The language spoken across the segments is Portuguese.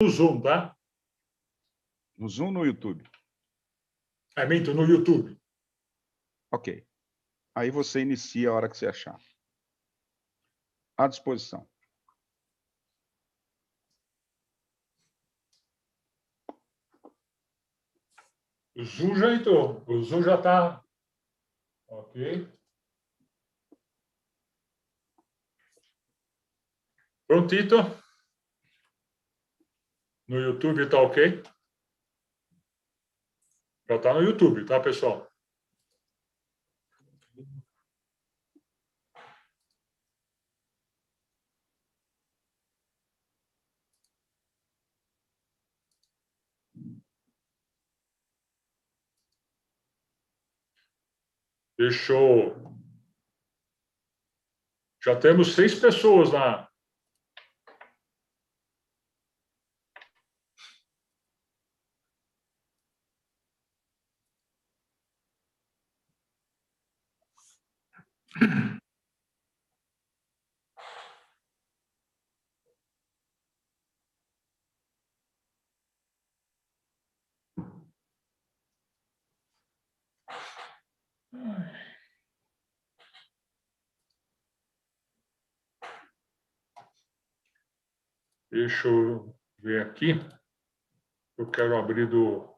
no Zoom, tá? No Zoom ou no YouTube? Minto, no YouTube. Ok. Aí você inicia a hora que você achar. À disposição. O Zoom já entrou. O Zoom já está. Ok. Prontito. No YouTube está ok? Já está no YouTube, tá, pessoal? Deixa eu... Já temos 6 pessoas lá. Deixa eu ver aqui. Eu quero abrir do...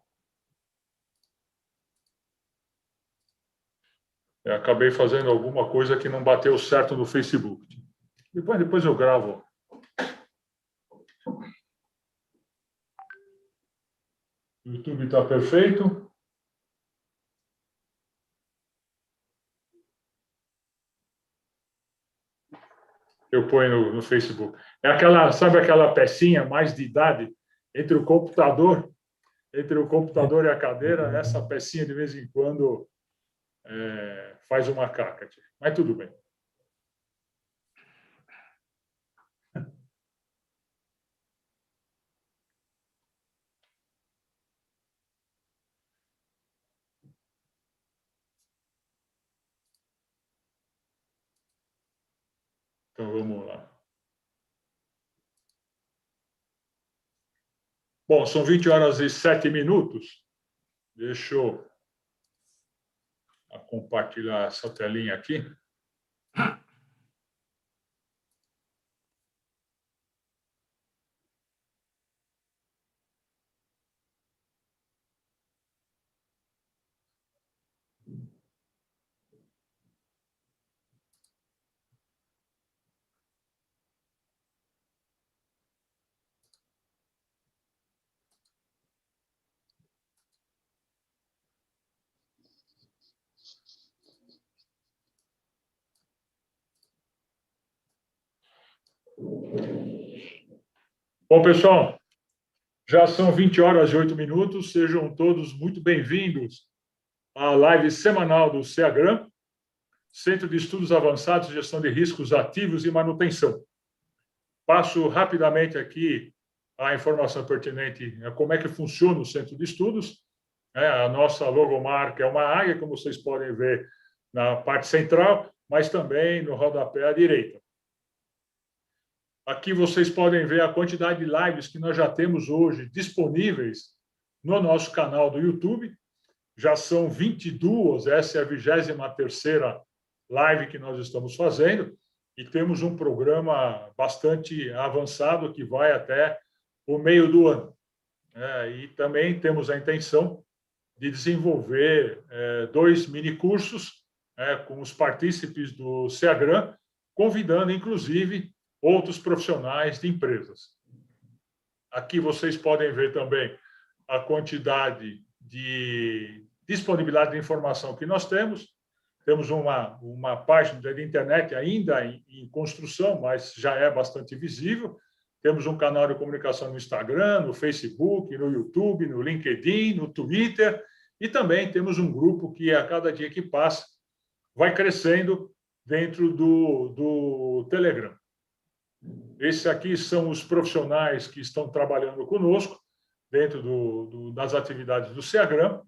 acabei fazendo alguma coisa que não bateu certo no Facebook. Depois eu gravo. O YouTube está perfeito. Eu ponho no Facebook. É aquela, sabe aquela pecinha mais de idade entre o computador e a cadeira? Essa pecinha, de vez em quando, faz uma caca. Mas tudo bem. Então, vamos lá. Bom, são 20 horas e 7 minutos. Deixa eu compartilhar essa telinha aqui. Bom, pessoal, já são 20 horas e 8 minutos. Sejam todos muito bem-vindos à live semanal do CEAGRAM, Centro de Estudos Avançados, Gestão de Riscos Ativos e Manutenção. Passo rapidamente aqui a informação pertinente a como é que funciona o Centro de Estudos. A nossa logomarca é uma águia, como vocês podem ver na parte central, mas também no rodapé à direita. Aqui vocês podem ver a quantidade de lives que nós já temos hoje disponíveis no nosso canal do YouTube. Já são 22, essa é a 23ª live que nós estamos fazendo, e temos um programa bastante avançado que vai até o meio do ano. E também temos a intenção de desenvolver 2 minicursos com os partícipes do CEAGRAM, convidando, inclusive, outros profissionais de empresas. Aqui vocês podem ver também a quantidade de disponibilidade de informação que nós temos. Temos uma página de internet ainda em construção, mas já é bastante visível. Temos um canal de comunicação no Instagram, no Facebook, no YouTube, no LinkedIn, no Twitter, e também temos um grupo que, a cada dia que passa, vai crescendo dentro do Telegram. Esses aqui são os profissionais que estão trabalhando conosco dentro das atividades do CEAGRAM,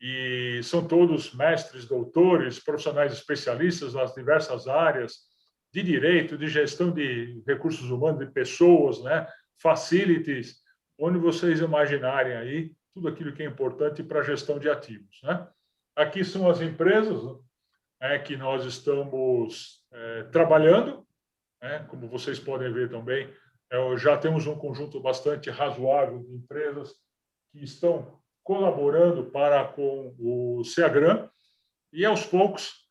e são todos mestres, doutores, profissionais especialistas nas diversas áreas de direito, de gestão de recursos humanos, de pessoas, facilities, onde vocês imaginarem aí, tudo aquilo que é importante para a gestão de ativos, né? Aqui são as empresas, né, que nós estamos trabalhando, né? Como vocês podem ver também, já temos um conjunto bastante razoável de empresas que estão colaborando para com o Seagram, e aos poucos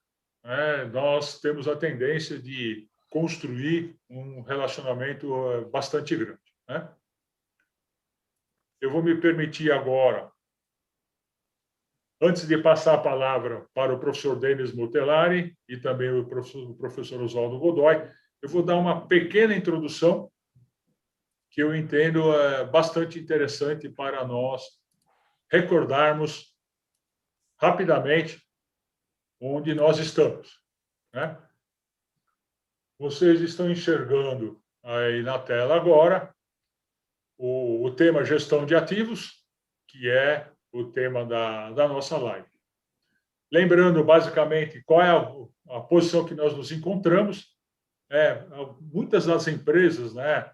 nós temos a tendência de construir um relacionamento bastante grande, né? Eu vou me permitir agora, antes de passar a palavra para o professor Denis Motellari e também o professor Oswaldo Godoy, eu vou dar uma pequena introdução que eu entendo bastante interessante para nós recordarmos rapidamente onde nós estamos, né? Vocês estão enxergando aí na tela agora o tema gestão de ativos, que é o tema da nossa live. Lembrando, basicamente, qual é a posição que nós nos encontramos. Muitas das empresas, né,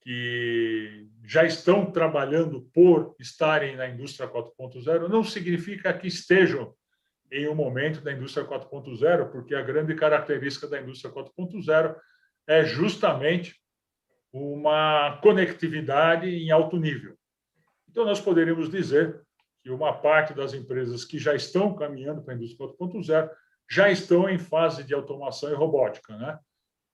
que já estão trabalhando por estarem na indústria 4.0, não significa que estejam em um momento da indústria 4.0, porque a grande característica da indústria 4.0 é justamente uma conectividade em alto nível. Então, nós poderíamos dizer que uma parte das empresas que já estão caminhando para a indústria 4.0 já estão em fase de automação e robótica, né?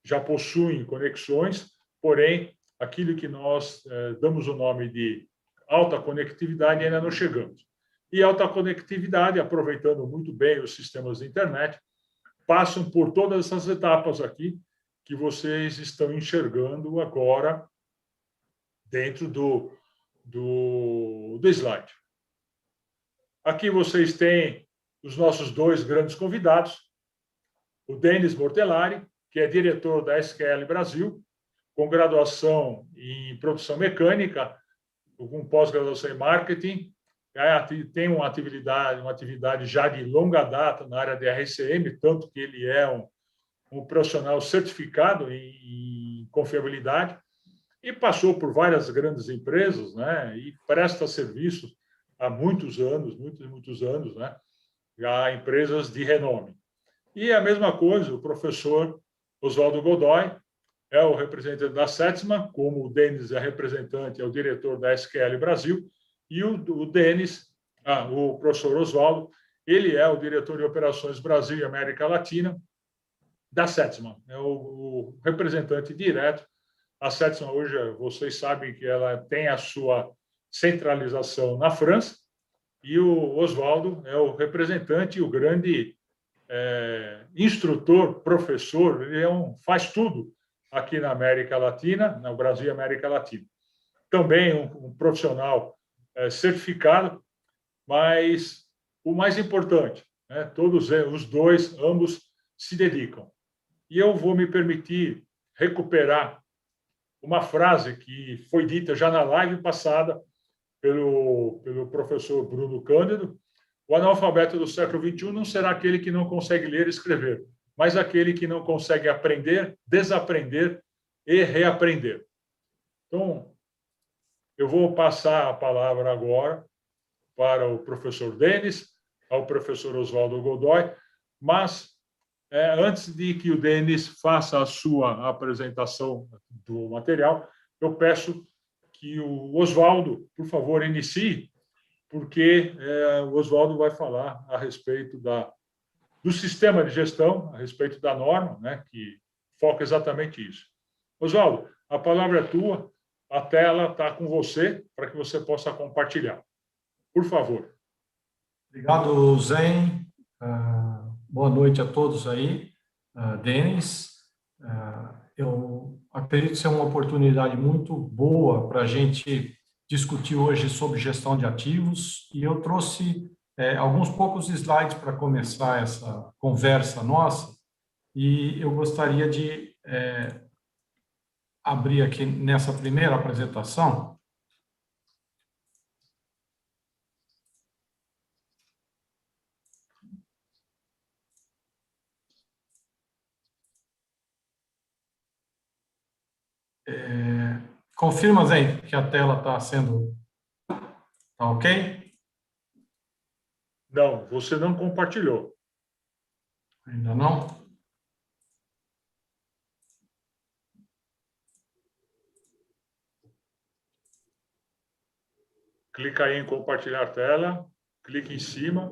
Já possuem conexões, porém, aquilo que nós damos o nome de alta conectividade ainda não chegamos. E alta conectividade, aproveitando muito bem os sistemas de internet, passam por todas essas etapas aqui que vocês estão enxergando agora dentro do slide. Aqui vocês têm os nossos dois grandes convidados, o Denis Mortellari, que é diretor da SQL Brasil, com graduação em produção mecânica, com pós-graduação em marketing, tem uma atividade já de longa data na área de RCM, tanto que ele é um profissional certificado em confiabilidade, e passou por várias grandes empresas, né, e presta serviços há muitos anos, né, a empresas de renome. E a mesma coisa, o professor Oswaldo Godoy é o representante da Sétima, como o Denis é representante, é o diretor da SQL Brasil, e o Denis, o professor Oswaldo, ele é o diretor de Operações Brasil e América Latina da Sétima, é o representante direto. A Sétima, hoje, vocês sabem que ela tem a sua centralização na França, e o Oswaldo é o representante, o grande instrutor, professor, ele faz tudo aqui na América Latina, no Brasil e América Latina. Também um profissional certificado, mas o mais importante, né, todos os dois, ambos se dedicam. E eu vou me permitir recuperar uma frase que foi dita já na live passada pelo professor Bruno Cândido: o analfabeto do século XXI não será aquele que não consegue ler e escrever, mas aquele que não consegue aprender, desaprender e reaprender. Então, eu vou passar a palavra agora para o professor Denis, ao professor Oswaldo Godoy, mas antes de que o Denis faça a sua apresentação do material, eu peço que o Oswaldo, por favor, inicie, porque o Oswaldo vai falar a respeito do sistema de gestão, a respeito da norma, né, que foca exatamente isso. Oswaldo, a palavra é tua, a tela está com você, para que você possa compartilhar. Por favor. Obrigado, Zen. Boa noite a todos aí. Denis, eu acredito ser uma oportunidade muito boa para a gente discutir hoje sobre gestão de ativos, e eu trouxe alguns poucos slides para começar essa conversa nossa, e eu gostaria de abrir aqui nessa primeira apresentação. Confirma, Zé, que a tela está sendo... Tá ok? Não, você não compartilhou. Ainda não? Clica aí em compartilhar a tela, clique em cima.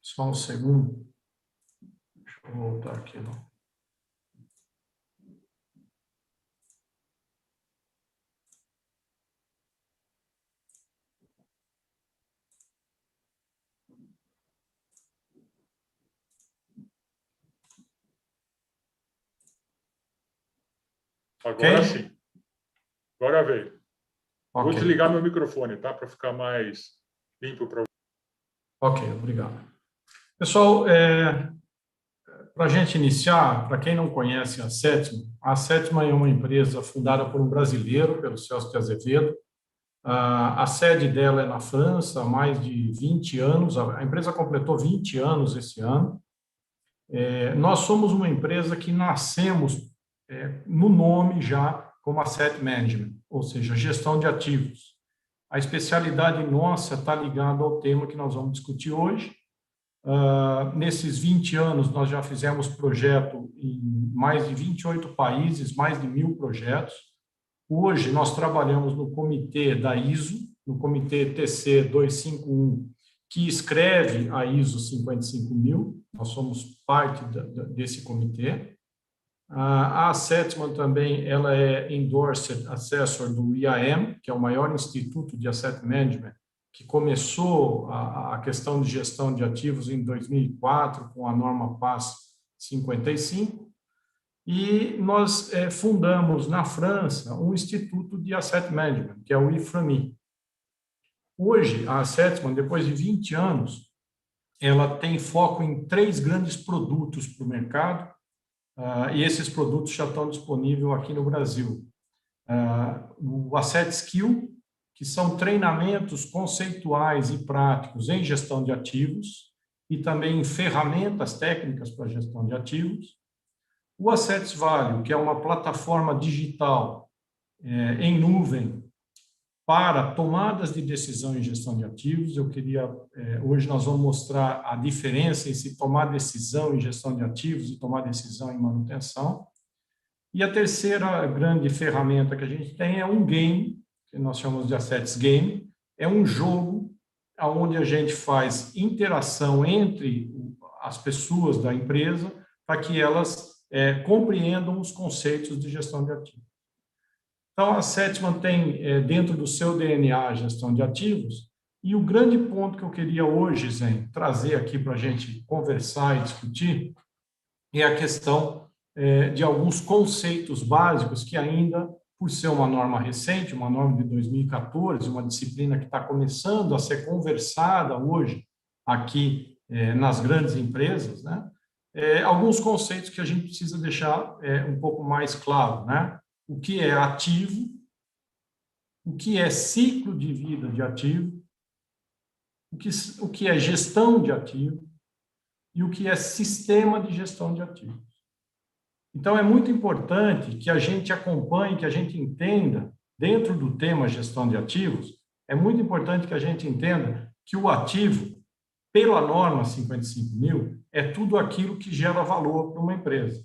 Só um segundo. Deixa eu voltar aqui. Não. Agora Ok? sim. Agora veio. Vou Ok. desligar meu microfone, tá? Para ficar mais limpo para você. Ok, obrigado. Pessoal, para a gente iniciar, para quem não conhece a Sétima é uma empresa fundada por um brasileiro, pelo Celso de Azevedo. A sede dela é na França, há mais de 20 anos. A empresa completou 20 anos esse ano. Nós somos uma empresa que nascemos no nome já como Asset Management, ou seja, gestão de ativos. A especialidade nossa está ligada ao tema que nós vamos discutir hoje. Nesses 20 anos, nós já fizemos projeto em mais de 28 países, mais de 1.000 projetos. Hoje, nós trabalhamos no comitê da ISO, no comitê TC 251, que escreve a ISO 55000. Nós somos parte desse comitê. A Sétima também ela é Endorsed Assessor do IAM, que é o maior instituto de Asset Management, que começou a questão de gestão de ativos em 2004, com a norma PAS 55. E nós fundamos na França um instituto de Asset Management, que é o IFRAMI. Hoje, a Sétima, depois de 20 anos, ela tem foco em 3 grandes produtos para o mercado, e esses produtos já estão disponíveis aqui no Brasil. O Asset Skill, que são treinamentos conceituais e práticos em gestão de ativos e também em ferramentas técnicas para gestão de ativos. O Assets Value, que é uma plataforma digital em nuvem para tomadas de decisão em gestão de ativos. Hoje nós vamos mostrar a diferença entre tomar decisão em gestão de ativos e tomar decisão em manutenção. E a terceira grande ferramenta que a gente tem é um game, que nós chamamos de Assets Game. É um jogo onde a gente faz interação entre as pessoas da empresa para que elas compreendam os conceitos de gestão de ativos. Então, a Sétima tem dentro do seu DNA a gestão de ativos, e o grande ponto que eu queria hoje, Zen, trazer aqui para a gente conversar e discutir é a questão de alguns conceitos básicos que ainda, por ser uma norma recente, uma norma de 2014, uma disciplina que está começando a ser conversada hoje aqui nas grandes empresas, né? Alguns conceitos que a gente precisa deixar um pouco mais claro, né? O que é ativo, o que é ciclo de vida de ativo, o que é gestão de ativo e o que é sistema de gestão de ativos. Então, é muito importante que a gente acompanhe, que a gente entenda, dentro do tema gestão de ativos, é muito importante que a gente entenda que o ativo, pela norma 55.000, é tudo aquilo que gera valor para uma empresa.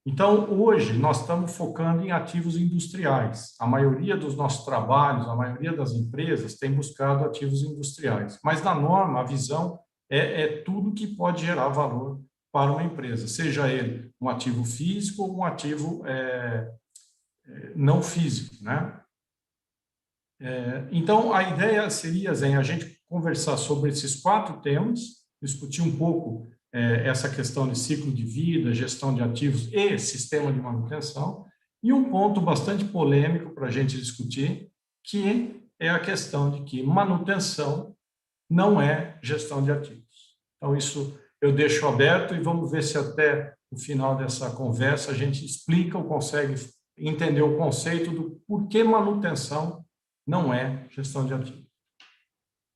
Então, hoje, nós estamos focando em ativos industriais. A maioria dos nossos trabalhos, a maioria das empresas tem buscado ativos industriais. Mas, na norma, a visão é tudo que pode gerar valor para uma empresa, seja ele um ativo físico ou um ativo não físico, né? Então, a ideia seria, Zen, a gente conversar sobre esses 4 temas, discutir um pouco essa questão de ciclo de vida, gestão de ativos e sistema de manutenção, e um ponto bastante polêmico para a gente discutir, que é a questão de que manutenção não é gestão de ativos. Então, isso eu deixo aberto e vamos ver se até o final dessa conversa a gente explica ou consegue entender o conceito do porquê manutenção não é gestão de ativos.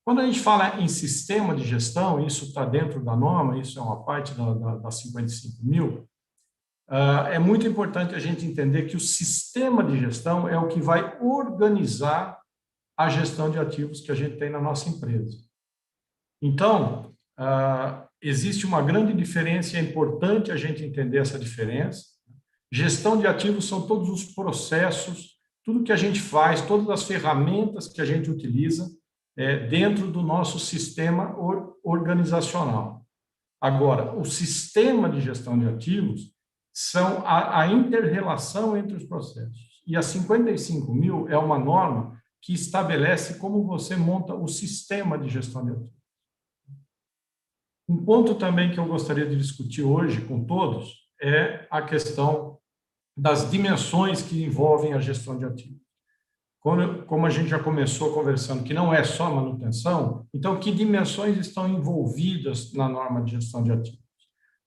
Quando a gente fala em sistema de gestão, isso está dentro da norma, isso é uma parte da 55.000, é muito importante a gente entender que o sistema de gestão é o que vai organizar a gestão de ativos que a gente tem na nossa empresa. Então, existe uma grande diferença e é importante a gente entender essa diferença. Gestão de ativos são todos os processos, tudo que a gente faz, todas as ferramentas que a gente utiliza dentro do nosso sistema organizacional. Agora, o sistema de gestão de ativos são a inter-relação entre os processos. E a 55.000 é uma norma que estabelece como você monta o sistema de gestão de ativos. Um ponto também que eu gostaria de discutir hoje com todos é a questão das dimensões que envolvem a gestão de ativos. Como a gente já começou conversando, que não é só manutenção, então que dimensões estão envolvidas na norma de gestão de ativos?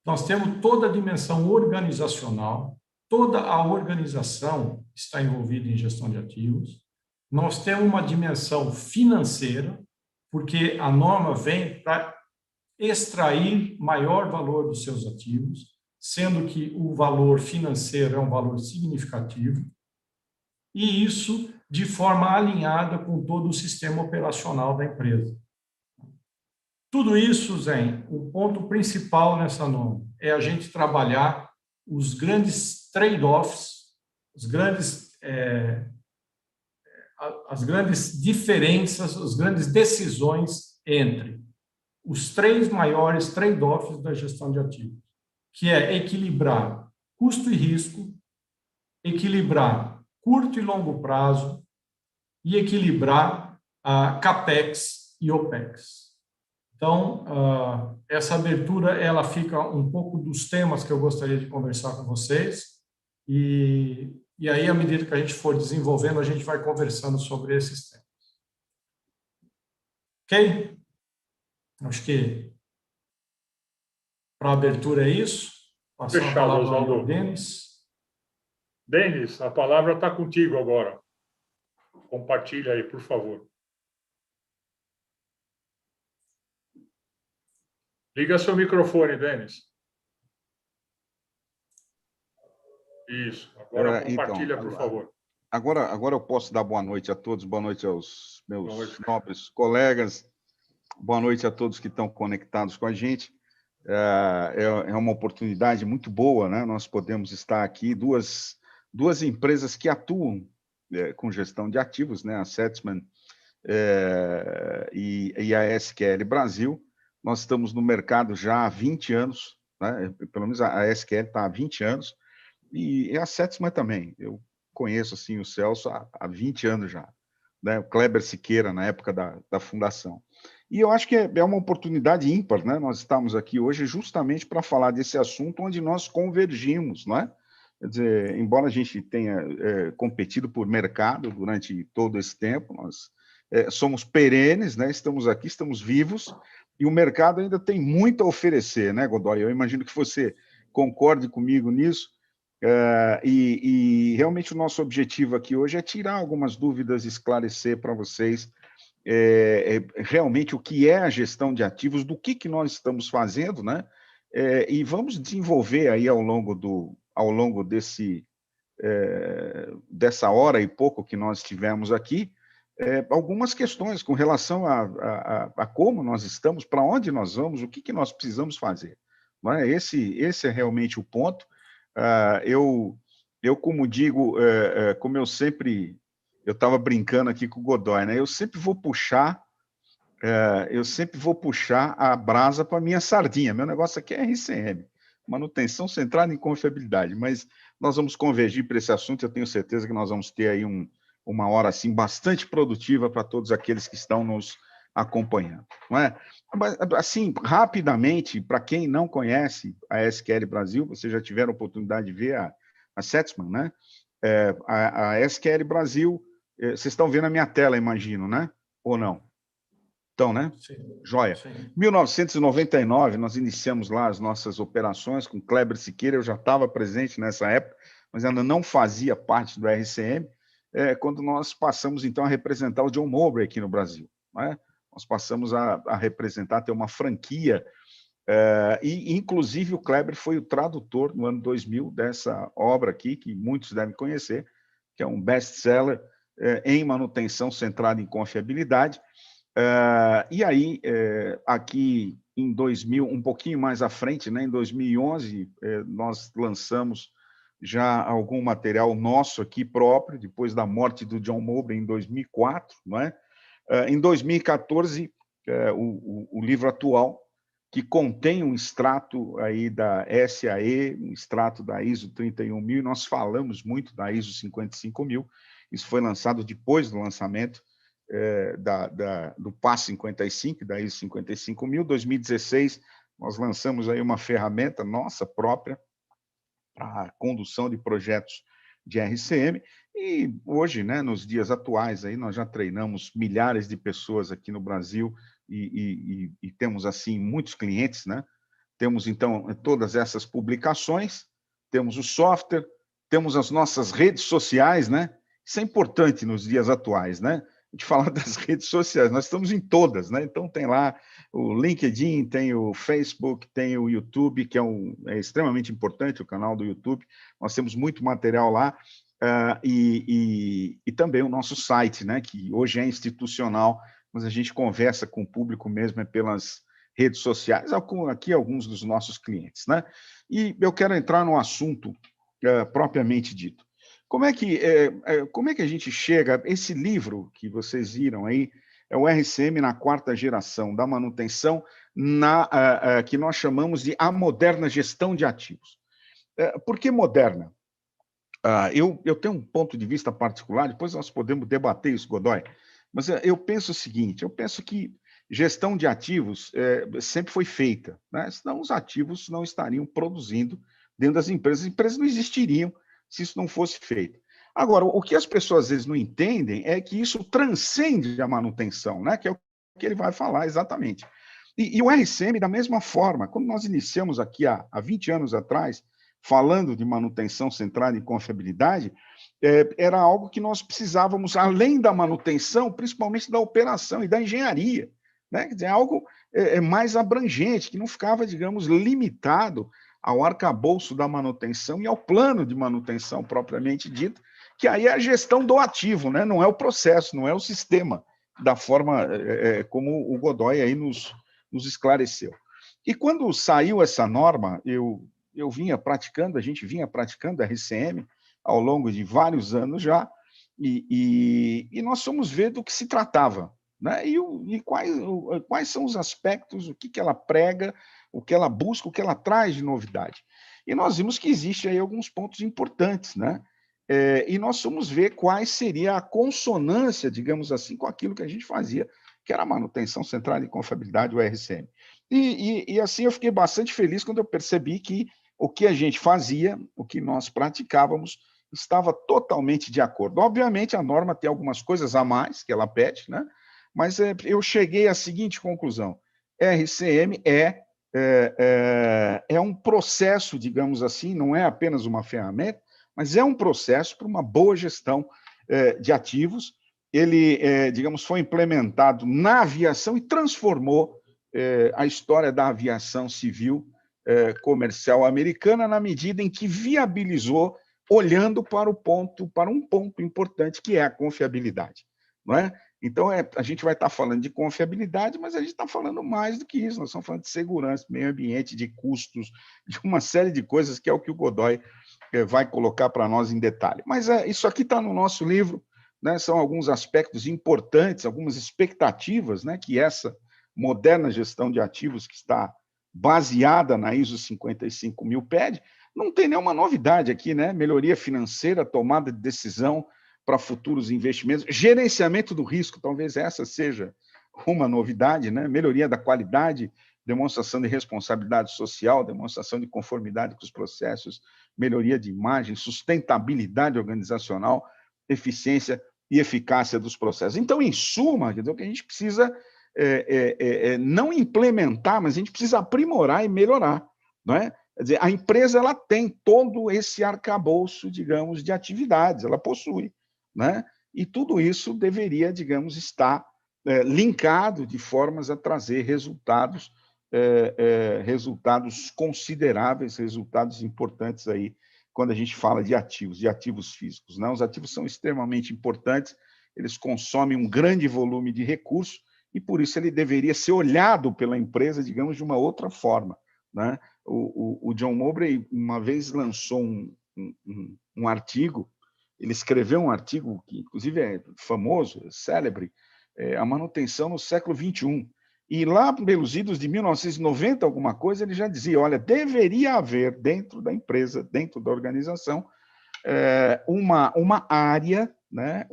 Nós temos toda a dimensão organizacional, toda a organização está envolvida em gestão de ativos. Nós temos uma dimensão financeira, porque a norma vem para extrair maior valor dos seus ativos, sendo que o valor financeiro é um valor significativo, e isso de forma alinhada com todo o sistema operacional da empresa. Tudo isso, Zé, o ponto principal nessa norma é a gente trabalhar os grandes trade-offs, as grandes diferenças, as grandes decisões entre os 3 maiores trade-offs da gestão de ativos, que é equilibrar custo e risco, equilibrar curto e longo prazo e equilibrar a CAPEX e OPEX. Então, essa abertura ela fica um pouco dos temas que eu gostaria de conversar com vocês e aí, à medida que a gente for desenvolvendo, a gente vai conversando sobre esses temas. Ok? Acho que para a abertura é isso. Passar a palavra ao Denis. Denis, a palavra está contigo agora. Compartilha aí, por favor. Liga seu microfone, Denis. Isso. Agora compartilha, então, por favor. Agora eu posso dar boa noite a todos, boa noite aos meus nobres colegas, boa noite a todos que estão conectados com a gente. É uma oportunidade muito boa, né? Nós podemos estar aqui, duas empresas que atuam com gestão de ativos, né? A Setsman e a SQL Brasil. Nós estamos no mercado já há 20 anos, né? Pelo menos a SQL está há 20 anos, e a Setsman também. Eu conheço assim, o Celso há 20 anos já, né? O Kleber Siqueira, na época da fundação. E eu acho que é uma oportunidade ímpar, né? Nós estamos aqui hoje justamente para falar desse assunto onde nós convergimos, não é? Quer dizer, embora a gente tenha competido por mercado durante todo esse tempo, nós somos perenes, né? Estamos aqui, estamos vivos, e o mercado ainda tem muito a oferecer, né, Godoy? Eu imagino que você concorde comigo nisso, e realmente o nosso objetivo aqui hoje é tirar algumas dúvidas, esclarecer para vocês realmente o que é a gestão de ativos, do que nós estamos fazendo, né? E vamos desenvolver aí ao longo dessa hora e pouco que nós tivemos aqui, algumas questões com relação a como nós estamos, para onde nós vamos, o que nós precisamos fazer. Não é? Esse é realmente o ponto. Eu como digo, como eu estava brincando aqui com o Godoy, né? Eu sempre vou puxar a brasa para a minha sardinha. Meu negócio aqui é RCM, manutenção centrada em confiabilidade, mas nós vamos convergir para esse assunto. Eu tenho certeza que nós vamos ter aí uma hora assim bastante produtiva para todos aqueles que estão nos acompanhando, não é? Assim, rapidamente, para quem não conhece a SQL Brasil, vocês já tiveram a oportunidade de ver a Setsman, né? A SQL Brasil, vocês estão vendo a minha tela, imagino, né? Ou não? Então, né? Sim. Joia. Em 1999, nós iniciamos lá as nossas operações com Kleber Siqueira. Eu já estava presente nessa época, mas ainda não fazia parte do RCM, quando nós passamos, então, a representar o John Mowbray aqui no Brasil, né? Nós passamos a representar, ter uma franquia E, inclusive, o Kleber foi o tradutor, no ano 2000, dessa obra aqui, que muitos devem conhecer, que é um best-seller em manutenção centrada em confiabilidade. E aí, aqui em 2000, um pouquinho mais à frente, né, em 2011, nós lançamos já algum material nosso aqui próprio, depois da morte do John Mowbray em 2004, não é? Em 2014, o livro atual, que contém um extrato aí da SAE, um extrato da ISO 31000, e nós falamos muito da ISO 55000. Isso foi lançado depois do lançamento do PAS 55, da ISO 55000. Em 2016, nós lançamos aí uma ferramenta nossa própria para a condução de projetos de RCM, e hoje, né, nos dias atuais, aí nós já treinamos milhares de pessoas aqui no Brasil e temos, assim, muitos clientes, né? Temos, então, todas essas publicações, temos o software, temos as nossas redes sociais, né? Isso é importante nos dias atuais, né? A gente falar das redes sociais, nós estamos em todas, né? Então, tem lá o LinkedIn, tem o Facebook, tem o YouTube, que é extremamente importante, o canal do YouTube. Nós temos muito material lá, e também o nosso site, né? Que hoje é institucional, mas a gente conversa com o público mesmo pelas redes sociais, aqui alguns dos nossos clientes, né? E eu quero entrar no assunto propriamente dito. Como é que a gente chega... Esse livro que vocês viram aí é o RCM na quarta geração da manutenção, que nós chamamos de a moderna gestão de ativos. Por que moderna? Eu tenho um ponto de vista particular, depois nós podemos debater isso, Godoy, mas eu penso o seguinte, eu penso que gestão de ativos sempre foi feita, né? Senão os ativos não estariam produzindo dentro das empresas, as empresas não existiriam se isso não fosse feito. Agora, o que as pessoas às vezes não entendem é que isso transcende a manutenção, né? Que é o que ele vai falar exatamente. E o RCM, da mesma forma, quando nós iniciamos aqui há 20 anos atrás, falando de manutenção centrada em confiabilidade, era algo que nós precisávamos, além da manutenção, principalmente da operação e da engenharia, né? Quer dizer, algo mais abrangente, que não ficava, digamos, limitado ao arcabouço da manutenção e ao plano de manutenção propriamente dito, que aí é a gestão do ativo, né? Não é o processo, não é o sistema, da forma como o Godoy aí nos esclareceu. E quando saiu essa norma, a gente vinha praticando a RCM ao longo de vários anos já, e nós fomos ver do que se tratava, né? E quais são os aspectos, o que ela prega, o que ela busca, o que ela traz de novidade. E nós vimos que existe aí alguns pontos importantes, né? E nós fomos ver quais seria a consonância, digamos assim, com aquilo que a gente fazia, que era a manutenção centrada em confiabilidade, o RCM. E assim eu fiquei bastante feliz quando eu percebi que o que a gente fazia, o que nós praticávamos, estava totalmente de acordo. Obviamente, a norma tem algumas coisas a mais que ela pede, né? Mas eu cheguei à seguinte conclusão: RCM é um processo, digamos assim, não é apenas uma ferramenta, mas é um processo para uma boa gestão de ativos. Ele, digamos, foi implementado na aviação e transformou a história da aviação civil comercial americana na medida em que viabilizou, olhando para um ponto importante, que é a confiabilidade, não é? Então, a gente vai estar falando de confiabilidade, mas a gente está falando mais do que isso. Nós estamos falando de segurança, meio ambiente, de custos, de uma série de coisas que é o que o Godoy vai colocar para nós em detalhe. Mas isso aqui está no nosso livro, né? São alguns aspectos importantes, algumas expectativas, né, que essa moderna gestão de ativos, que está baseada na ISO 55000 pede. Não tem nenhuma novidade aqui, né? Melhoria financeira, tomada de decisão para futuros investimentos, gerenciamento do risco, talvez essa seja uma novidade, né? Melhoria da qualidade, demonstração de responsabilidade social, demonstração de conformidade com os processos, melhoria de imagem, sustentabilidade organizacional, eficiência e eficácia dos processos. Então, em suma, quer dizer, o que a gente precisa não implementar, mas a gente precisa aprimorar e melhorar, não é? Quer dizer, a empresa ela tem todo esse arcabouço, digamos, de atividades, ela possui, né? E tudo isso deveria, digamos, estar linkado de formas a trazer resultados resultados consideráveis, resultados importantes aí quando a gente fala de ativos físicos, né? Os ativos são extremamente importantes, eles consomem um grande volume de recursos e, por isso, ele deveria ser olhado pela empresa, digamos, de uma outra forma, né? O John Mowbray, uma vez, lançou um artigo, ele escreveu um artigo que, inclusive, é famoso, é célebre, a manutenção no século XXI. E lá, pelos idos de 1990, alguma coisa, ele já dizia, olha, deveria haver dentro da empresa, dentro da organização, uma área, né,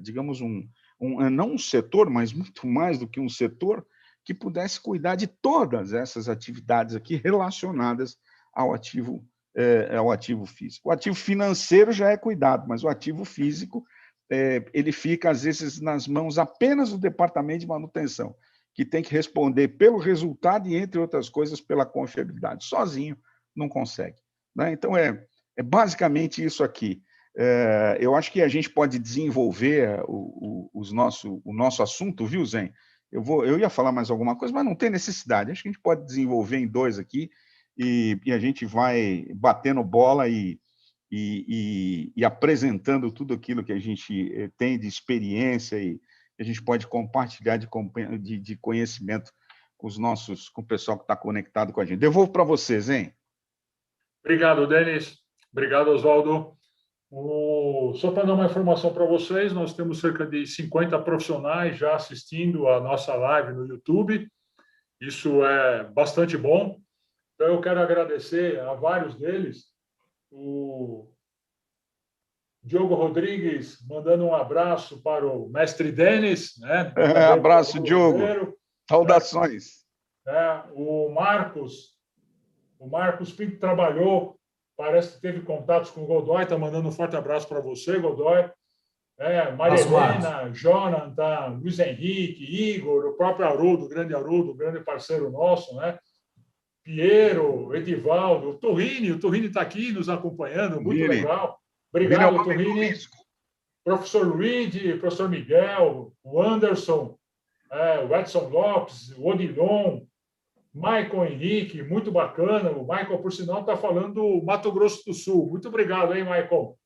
digamos, não um setor, mas muito mais do que um setor, que pudesse cuidar de todas essas atividades aqui relacionadas ao ativo físico. O ativo financeiro já é cuidado, mas o ativo físico, ele fica, às vezes, nas mãos apenas do departamento de manutenção, que tem que responder pelo resultado e, entre outras coisas, pela confiabilidade. Sozinho não consegue, né? Então, é basicamente isso aqui. Eu acho que a gente pode desenvolver o nosso assunto, viu, Zen? Eu ia falar mais alguma coisa, mas não tem necessidade. Acho que a gente pode desenvolver em dois aqui e a gente vai batendo bola e apresentando tudo aquilo que a gente tem de experiência e a gente pode compartilhar de conhecimento com o pessoal que está conectado com a gente. Devolvo para vocês, hein? Obrigado, Denis. Obrigado, Oswaldo. Só para dar uma informação para vocês, nós temos cerca de 50 profissionais já assistindo a nossa live no YouTube. Isso é bastante bom. Então, eu quero agradecer a vários deles. O Diogo Rodrigues mandando um abraço para o mestre Denis, né? Abraço, Diogo. Saudações. O Marcos Pinto trabalhou, parece que teve contatos com o Godoy, está mandando um forte abraço para você, Godoy. Maria Helena, Jonathan, Luiz Henrique, Igor, o próprio Haroldo, grande parceiro nosso, né? Piero, Edivaldo, o Turrini está aqui nos acompanhando, muito legal. Obrigado, Turrini. Professor Luigi, professor Miguel, o Anderson, o Edson Lopes, o Odilon, Michael Henrique, muito bacana. O Michael, por sinal, está falando do Mato Grosso do Sul. Muito obrigado, hein, Michael?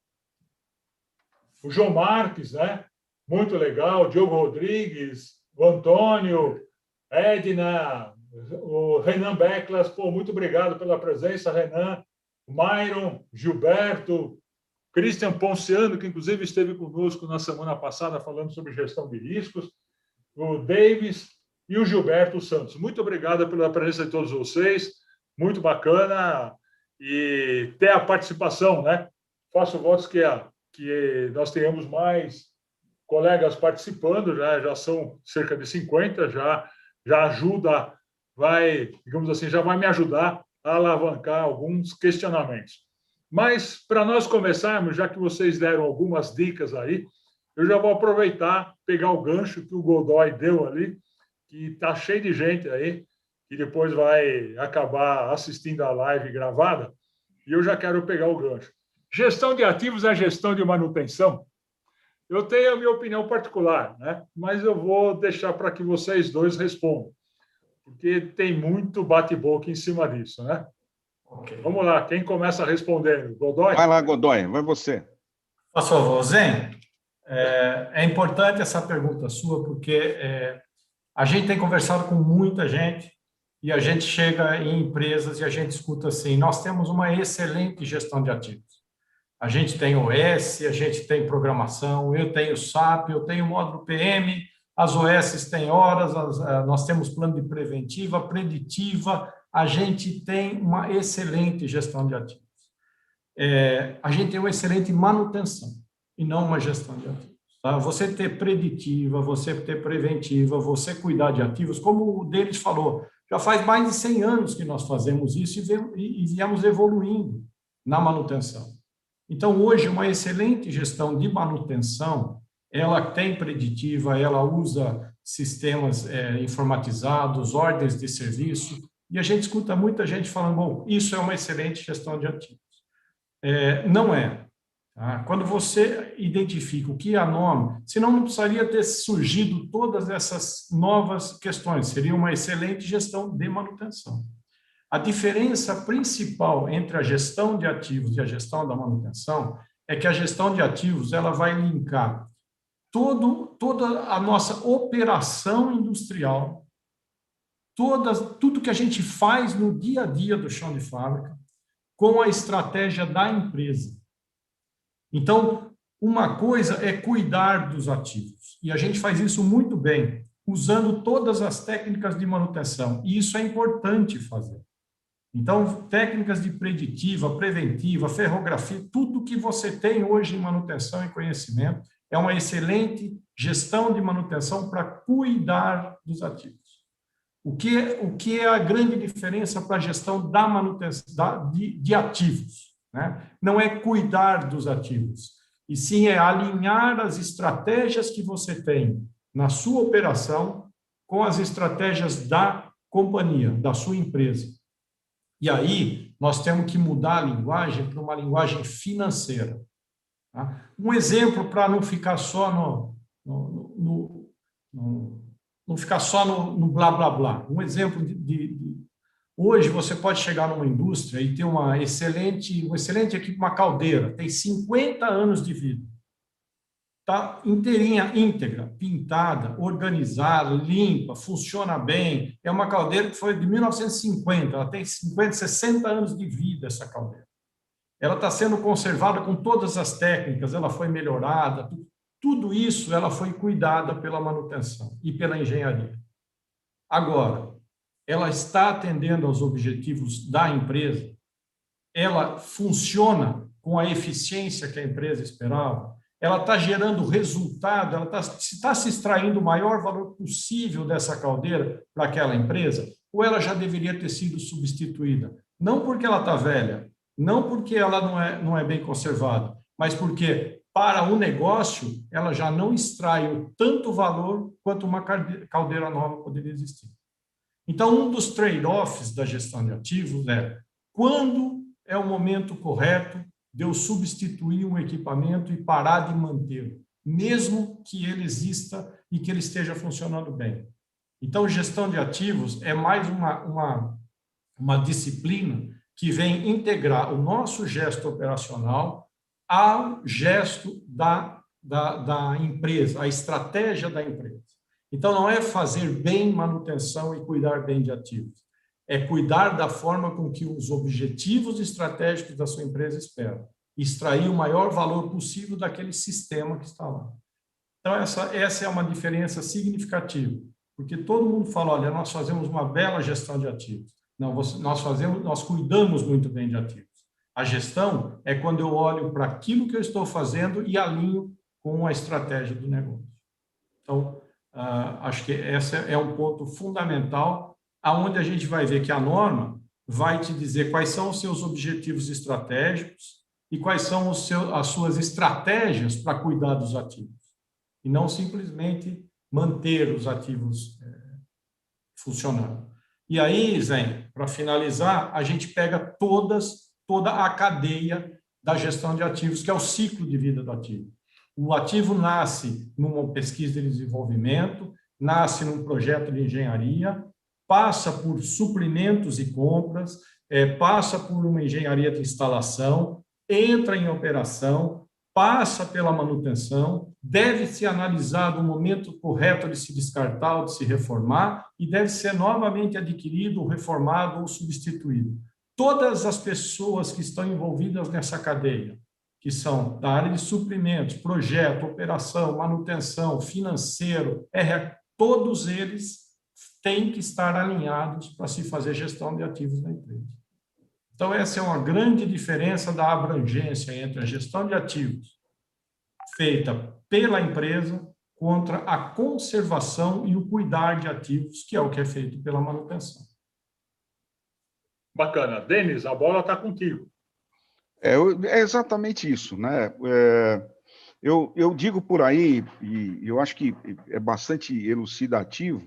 O João Marques, né? Muito legal. O Diogo Rodrigues, o Antônio, Edna, o Renan Becklas. Muito obrigado pela presença, Renan. O Myron, Gilberto, Christian Ponciano, que inclusive esteve conosco na semana passada falando sobre gestão de riscos. O Davis e o Gilberto Santos. Muito obrigado pela presença de todos vocês, muito bacana, e ter a participação, né? Faço votos que nós tenhamos mais colegas participando, já são cerca de 50, já ajuda, digamos assim, já vai me ajudar a alavancar alguns questionamentos. Mas, para nós começarmos, já que vocês deram algumas dicas aí, eu já vou aproveitar, pegar o gancho que o Godoy deu ali, que está cheio de gente aí, que depois vai acabar assistindo a live gravada, e eu já quero pegar o gancho. Gestão de ativos é gestão de manutenção? Eu tenho a minha opinião particular, né? Mas eu vou deixar para que vocês dois respondam, porque tem muito bate-boca em cima disso, né? Okay. Vamos lá, quem começa respondendo? Godoy? Vai lá, Godoy, vai você. Por favor, Zen. É importante essa pergunta sua, porque a gente tem conversado com muita gente e a gente chega em empresas e a gente escuta assim, nós temos uma excelente gestão de ativos. A gente tem OS, a gente tem programação, eu tenho SAP, eu tenho módulo PM, as OS têm horas, nós temos plano de preventiva, preditiva, a gente tem uma excelente gestão de ativos. A gente tem uma excelente manutenção e não uma gestão de ativos. Tá? Você ter preditiva, você ter preventiva, você cuidar de ativos, como o Denis falou, já faz mais de 100 anos que nós fazemos isso e viemos evoluindo na manutenção. Então, hoje, uma excelente gestão de manutenção, ela tem preditiva, ela usa sistemas informatizados, ordens de serviço, e a gente escuta muita gente falando, bom, isso é uma excelente gestão de ativos. Não é. Tá? Quando você identifica o que é a norma, senão não precisaria ter surgido todas essas novas questões, seria uma excelente gestão de manutenção. A diferença principal entre a gestão de ativos e a gestão da manutenção é que a gestão de ativos ela vai linkar toda a nossa operação industrial, tudo que a gente faz no dia a dia do chão de fábrica, com a estratégia da empresa. Então, uma coisa é cuidar dos ativos, e a gente faz isso muito bem, usando todas as técnicas de manutenção, e isso é importante fazer. Então, técnicas de preditiva, preventiva, ferrografia, tudo que você tem hoje em manutenção e conhecimento é uma excelente gestão de manutenção para cuidar dos ativos. O que é a grande diferença para a gestão da manutenção de ativos? Né? Não é cuidar dos ativos, e sim é alinhar as estratégias que você tem na sua operação com as estratégias da companhia, da sua empresa. E aí, nós temos que mudar a linguagem para uma linguagem financeira. Tá? Um exemplo para não ficar só não ficar só no blá, blá, blá. Um exemplo hoje, você pode chegar numa indústria e ter uma excelente equipe, uma caldeira, tem 50 anos de vida. Está inteirinha, íntegra, pintada, organizada, limpa, funciona bem. É uma caldeira que foi de 1950, ela tem 50, 60 anos de vida, essa caldeira. Ela está sendo conservada com todas as técnicas, ela foi melhorada, tudo isso ela foi cuidada pela manutenção e pela engenharia. Agora, ela está atendendo aos objetivos da empresa? Ela funciona com a eficiência que a empresa esperava? Ela está gerando resultado, ela está se extraindo o maior valor possível dessa caldeira para aquela empresa, ou ela já deveria ter sido substituída? Não porque ela está velha, não porque ela não é bem conservada, mas porque, para o negócio, ela já não extrai o tanto valor quanto uma caldeira nova poderia existir. Então, um dos trade-offs da gestão de ativos é quando é o momento correto de eu substituir um equipamento e parar de mantê-lo, mesmo que ele exista e que ele esteja funcionando bem. Então, gestão de ativos é mais uma disciplina que vem integrar o nosso gesto operacional ao gesto da empresa, a estratégia da empresa. Então, não é fazer bem manutenção e cuidar bem de ativos. É cuidar da forma com que os objetivos estratégicos da sua empresa esperam. Extrair o maior valor possível daquele sistema que está lá. Então, essa é uma diferença significativa. Porque todo mundo fala, olha, nós fazemos uma bela gestão de ativos. Não, nós cuidamos muito bem de ativos. A gestão é quando eu olho para aquilo que eu estou fazendo e alinho com a estratégia do negócio. Então, acho que esse é um ponto fundamental, aonde a gente vai ver que a norma vai te dizer quais são os seus objetivos estratégicos e quais são as suas estratégias para cuidar dos ativos. E não simplesmente manter os ativos funcionando. E aí, Zé, para finalizar, a gente pega toda a cadeia da gestão de ativos, que é o ciclo de vida do ativo. O ativo nasce numa pesquisa de desenvolvimento, nasce num projeto de engenharia, passa por suprimentos e compras, passa por uma engenharia de instalação, entra em operação, passa pela manutenção, deve ser analisado o momento correto de se descartar ou de se reformar e deve ser novamente adquirido, reformado ou substituído. Todas as pessoas que estão envolvidas nessa cadeia, que são da área de suprimentos, projeto, operação, manutenção, financeiro, todos eles têm que estar alinhados para se fazer gestão de ativos na empresa. Então, essa é uma grande diferença da abrangência entre a gestão de ativos feita pela empresa contra a conservação e o cuidar de ativos, que é o que é feito pela manutenção. Bacana. Denis, a bola está contigo. É exatamente isso, né? Eu digo por aí, e eu acho que é bastante elucidativo,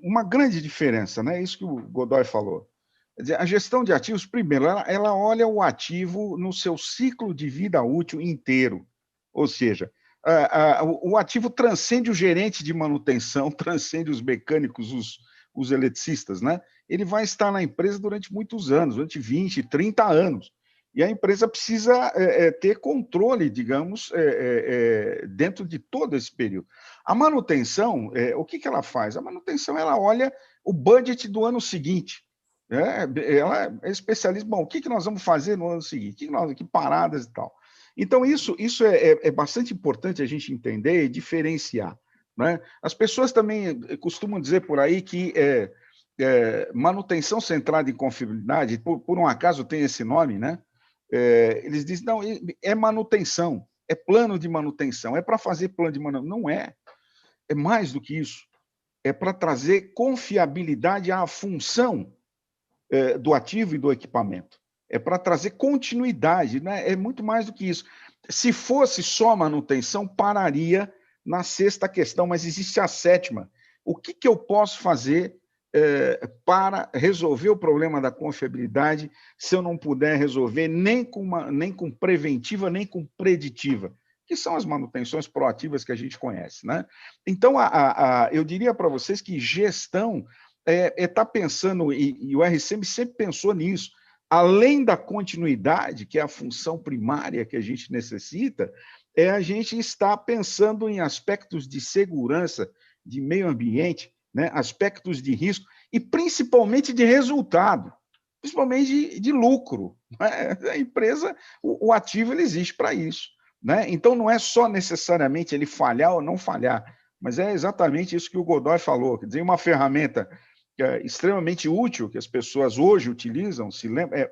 uma grande diferença, né? Isso que o Godoy falou. Quer dizer, a gestão de ativos, primeiro, ela olha o ativo no seu ciclo de vida útil inteiro. Ou seja, o ativo transcende o gerente de manutenção, transcende os mecânicos, os eletricistas, né? Ele vai estar na empresa durante muitos anos, durante 20, 30 anos. E a empresa precisa ter controle, digamos, dentro de todo esse período. A manutenção, o que ela faz? A manutenção, ela olha o budget do ano seguinte. Ela é especialista. Bom, o que nós vamos fazer no ano seguinte? Que paradas e tal. Então, isso é bastante importante a gente entender e diferenciar, né? As pessoas também costumam dizer por aí que manutenção centrada em confiabilidade, por um acaso tem esse nome, né? Eles dizem, não, é manutenção, é plano de manutenção, é para fazer plano de manutenção. Não é. É mais do que isso. É para trazer confiabilidade à função do ativo e do equipamento. É para trazer continuidade, né? É muito mais do que isso. Se fosse só manutenção, pararia na sexta questão, mas existe a sétima. O que eu posso fazer para resolver o problema da confiabilidade se eu não puder resolver nem com preventiva, nem com preditiva, que são as manutenções proativas que a gente conhece, né? Então, eu diria para vocês que gestão está pensando, e o RCM sempre pensou nisso, além da continuidade, que é a função primária que a gente necessita, a gente está pensando em aspectos de segurança, de meio ambiente, né, aspectos de risco e principalmente de resultado, principalmente de lucro, né? A empresa, o ativo, ele existe para isso, né? Então, não é só necessariamente ele falhar ou não falhar, mas é exatamente isso que o Godoy falou, quer dizer, uma ferramenta que é extremamente útil, que as pessoas hoje utilizam,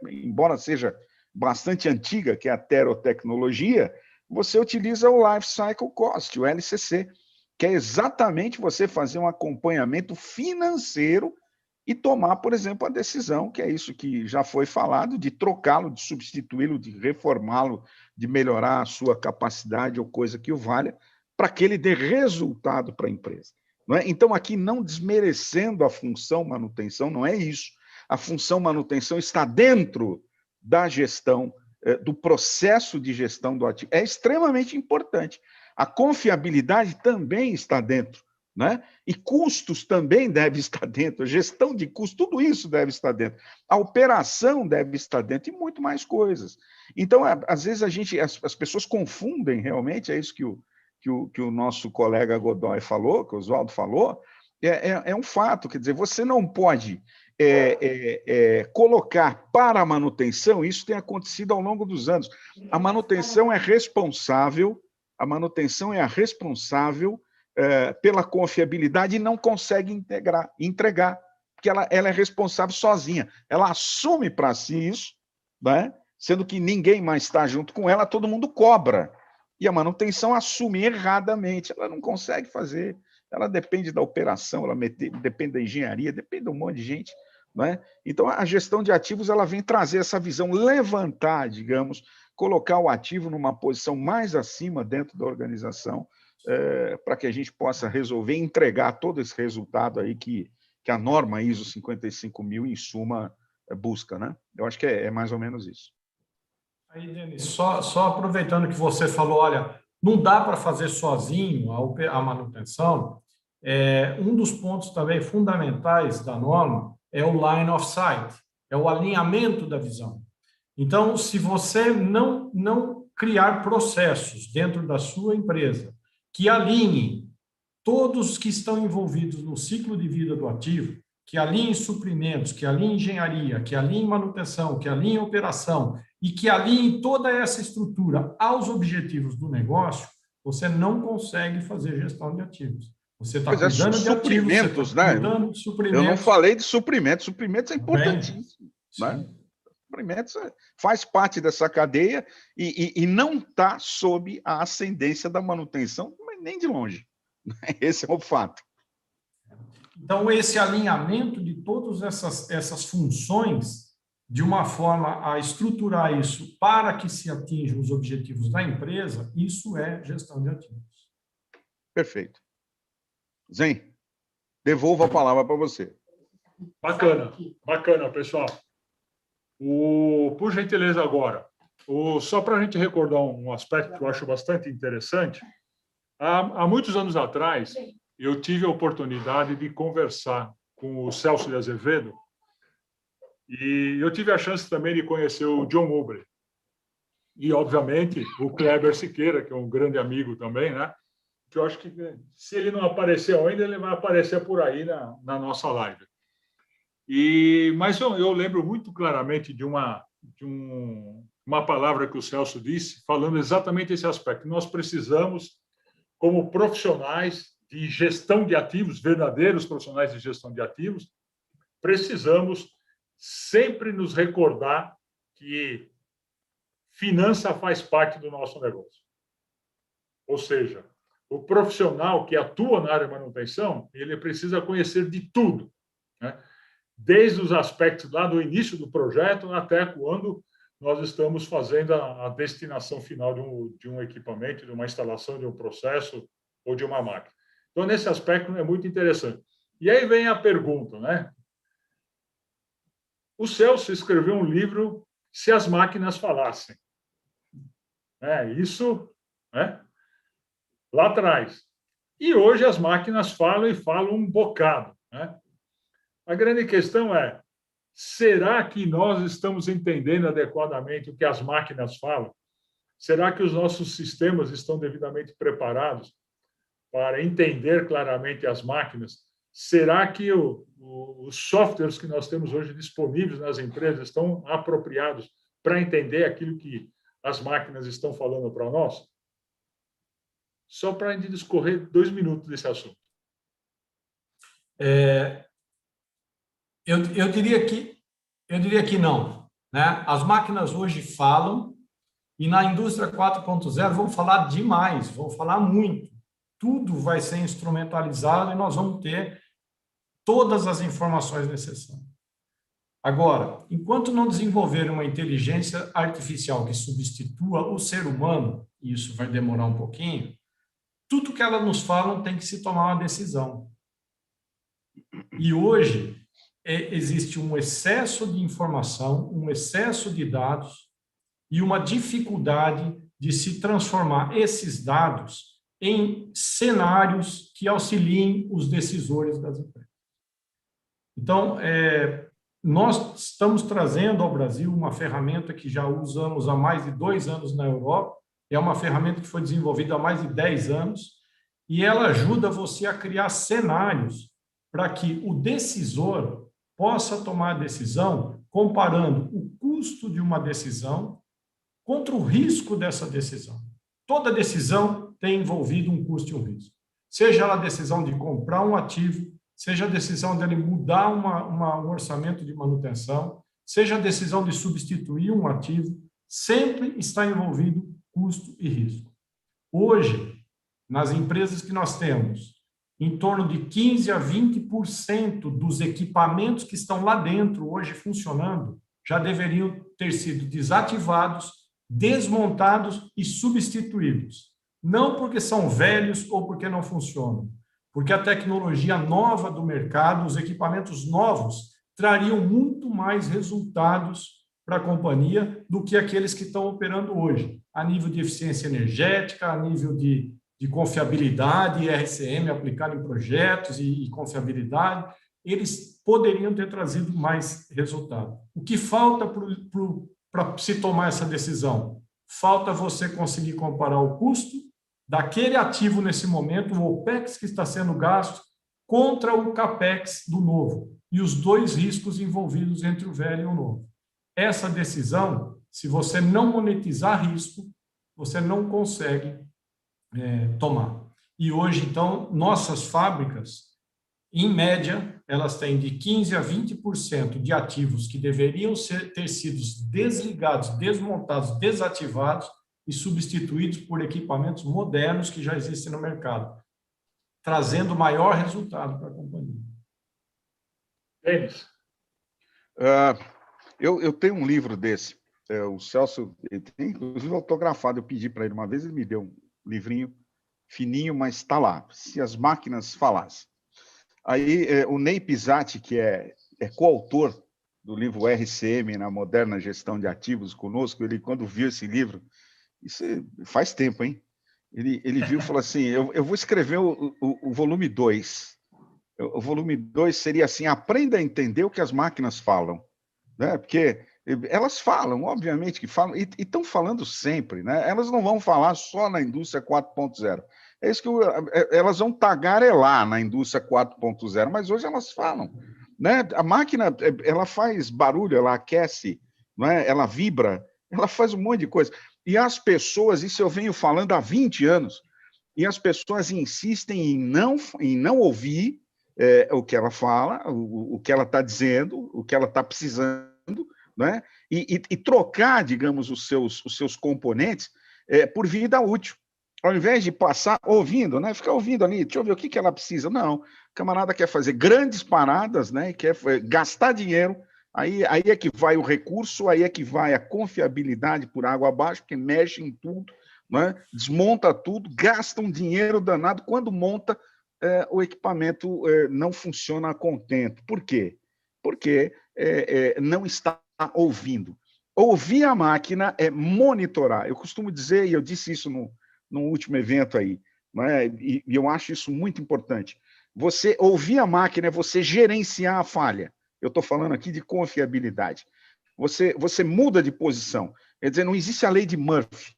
embora seja bastante antiga, que é a terotecnologia, você utiliza o Life Cycle Cost, o LCC, que é exatamente você fazer um acompanhamento financeiro e tomar, por exemplo, a decisão, que é isso que já foi falado, de trocá-lo, de substituí-lo, de reformá-lo, de melhorar a sua capacidade ou coisa que o valha, para que ele dê resultado para a empresa. Não é? Então, aqui, não desmerecendo a função manutenção, não é isso. A função manutenção está dentro da gestão, do processo de gestão do ativo. É extremamente importante. A confiabilidade também está dentro, né? E custos também devem estar dentro, a gestão de custos, tudo isso deve estar dentro. A operação deve estar dentro e muito mais coisas. Então, às vezes, as pessoas confundem realmente, é isso que o nosso colega Godoy falou, que o Oswaldo falou, é um fato, quer dizer, você não pode colocar para a manutenção, isso tem acontecido ao longo dos anos, a manutenção é responsável pela confiabilidade e não consegue entregar, porque ela é responsável sozinha, ela assume para si isso, né? Sendo que ninguém mais está junto com ela, todo mundo cobra. E a manutenção assume erradamente, ela não consegue fazer, ela depende da operação, ela depende da engenharia, depende de um monte de gente, não é? Então, a gestão de ativos, ela vem trazer essa visão, levantar, digamos, colocar o ativo numa posição mais acima dentro da organização, para que a gente possa resolver e entregar todo esse resultado aí que a norma ISO 55000, em suma, busca, né? Eu acho que é mais ou menos isso. Aí, Denis, só aproveitando que você falou, olha, não dá para fazer sozinho a manutenção, um dos pontos também fundamentais da norma é o line of sight, é o alinhamento da visão. Então, se você não criar processos dentro da sua empresa que alinhem todos que estão envolvidos no ciclo de vida do ativo, que alinhem suprimentos, que alinhem engenharia, que alinhem manutenção, que alinhem operação e que alinhem toda essa estrutura aos objetivos do negócio, você não consegue fazer gestão de ativos. Você está cuidando de ativos, né? Cuidando de suprimentos. Eu não falei de suprimentos. Suprimentos é importantíssimo, né? Suprimentos faz parte dessa cadeia e não está sob a ascendência da manutenção, mas nem de longe. Esse é o fato. Então, esse alinhamento de todas essas funções, de uma forma a estruturar isso para que se atinjam os objetivos da empresa, isso é gestão de ativos. Perfeito. Zen, devolvo a palavra para você. Bacana, bacana, pessoal. Por gentileza, agora, só para a gente recordar um aspecto que eu acho bastante interessante, há muitos anos atrás, eu tive a oportunidade de conversar com o Celso de Azevedo e eu tive a chance também de conhecer o John Mobley e, obviamente, o Kleber Siqueira, que é um grande amigo também, né? Que eu acho que, se ele não apareceu ainda, ele vai aparecer por aí na nossa live. Mas eu lembro muito claramente de uma palavra que o Celso disse, falando exatamente esse aspecto. Nós precisamos, como profissionais de gestão de ativos, verdadeiros profissionais de gestão de ativos, precisamos sempre nos recordar que finança faz parte do nosso negócio. Ou seja, o profissional que atua na área de manutenção, ele precisa conhecer de tudo, né? Desde os aspectos lá do início do projeto até quando nós estamos fazendo a destinação final de um equipamento, de uma instalação, de um processo ou de uma máquina. Então, nesse aspecto, é muito interessante. E aí vem a pergunta, né? O Celso escreveu um livro, Se as Máquinas Falassem. Isso, né? Lá atrás. E hoje as máquinas falam e falam um bocado, né? A grande questão é, será que nós estamos entendendo adequadamente o que as máquinas falam? Será que os nossos sistemas estão devidamente preparados para entender claramente as máquinas? Será que os softwares que nós temos hoje disponíveis nas empresas estão apropriados para entender aquilo que as máquinas estão falando para nós? Só para a gente discorrer 2 minutos desse assunto. Eu diria que não, né? As máquinas hoje falam e na indústria 4.0 vão falar demais, vão falar muito. Tudo vai ser instrumentalizado e nós vamos ter todas as informações necessárias. Agora, enquanto não desenvolver uma inteligência artificial que substitua o ser humano, e isso vai demorar um pouquinho, tudo que elas nos falam tem que se tomar uma decisão. E hoje existe um excesso de informação, um excesso de dados e uma dificuldade de se transformar esses dados em cenários que auxiliem os decisores das empresas. Então, nós estamos trazendo ao Brasil uma ferramenta que já usamos há mais de 2 anos na Europa, é uma ferramenta que foi desenvolvida há mais de 10 anos, e ela ajuda você a criar cenários para que o decisor possa tomar a decisão comparando o custo de uma decisão contra o risco dessa decisão. Toda decisão tem envolvido um custo e um risco. Seja ela a decisão de comprar um ativo, seja a decisão dele mudar um orçamento de manutenção, seja a decisão de substituir um ativo, sempre está envolvido custo e risco. Hoje, nas empresas que nós temos, em torno de 15% a 20% dos equipamentos que estão lá dentro, hoje funcionando, já deveriam ter sido desativados, desmontados e substituídos. Não porque são velhos ou porque não funcionam, porque a tecnologia nova do mercado, os equipamentos novos, trariam muito mais resultados para a companhia do que aqueles que estão operando hoje, a nível de eficiência energética, a nível de confiabilidade, RCM aplicado em projetos e confiabilidade, eles poderiam ter trazido mais resultado. O que falta para se tomar essa decisão? Falta você conseguir comparar o custo daquele ativo nesse momento, o OPEX que está sendo gasto, contra o CAPEX do novo, e os 2 riscos envolvidos entre o velho e o novo. Essa decisão, se você não monetizar risco, você não consegue tomar. E hoje, então, nossas fábricas, em média, elas têm de 15% a 20% de ativos que deveriam ter sido desligados, desmontados, desativados e substituídos por equipamentos modernos que já existem no mercado, trazendo maior resultado para a companhia. Denis? Eu tenho um livro desse. O Celso tem, inclusive, autografado. Eu pedi para ele uma vez, ele me deu um livrinho fininho, mas está lá. Se as máquinas falassem. Aí, o Ney Pisatti, que é coautor do livro RCM, na Moderna Gestão de Ativos, conosco. Ele, quando viu esse livro, isso faz tempo, hein? Ele viu e falou assim, eu vou escrever o volume 2. O volume 2 seria assim, aprenda a entender o que as máquinas falam, né? Porque elas falam, obviamente que falam, e estão falando sempre, né? Elas não vão falar só na indústria 4.0. É isso que elas vão tagarelar na indústria 4.0, mas hoje elas falam, né? A máquina, ela faz barulho, ela aquece, né? Ela vibra, ela faz um monte de coisa. E as pessoas, isso eu venho falando há 20 anos, e as pessoas insistem em não ouvir o que ela fala, o que ela está dizendo, o que ela está precisando, né? E trocar, digamos, os seus componentes por vida útil. Ao invés de passar ouvindo, né? Ficar ouvindo ali, deixa eu ver o que ela precisa. Não, o camarada quer fazer grandes paradas, né? Quer gastar dinheiro, aí é que vai o recurso, aí é que vai a confiabilidade por água abaixo, porque mexe em tudo, né? Desmonta tudo, gasta um dinheiro danado. Quando monta, o equipamento não funciona a contento. Por quê? Porque não está ouvindo. Ouvir a máquina é monitorar. Eu costumo dizer, e eu disse isso no último evento aí, né? E eu acho isso muito importante. Você ouvir a máquina é você gerenciar a falha. Eu estou falando aqui de confiabilidade. Você muda de posição. Quer dizer, não existe a lei de Murphy,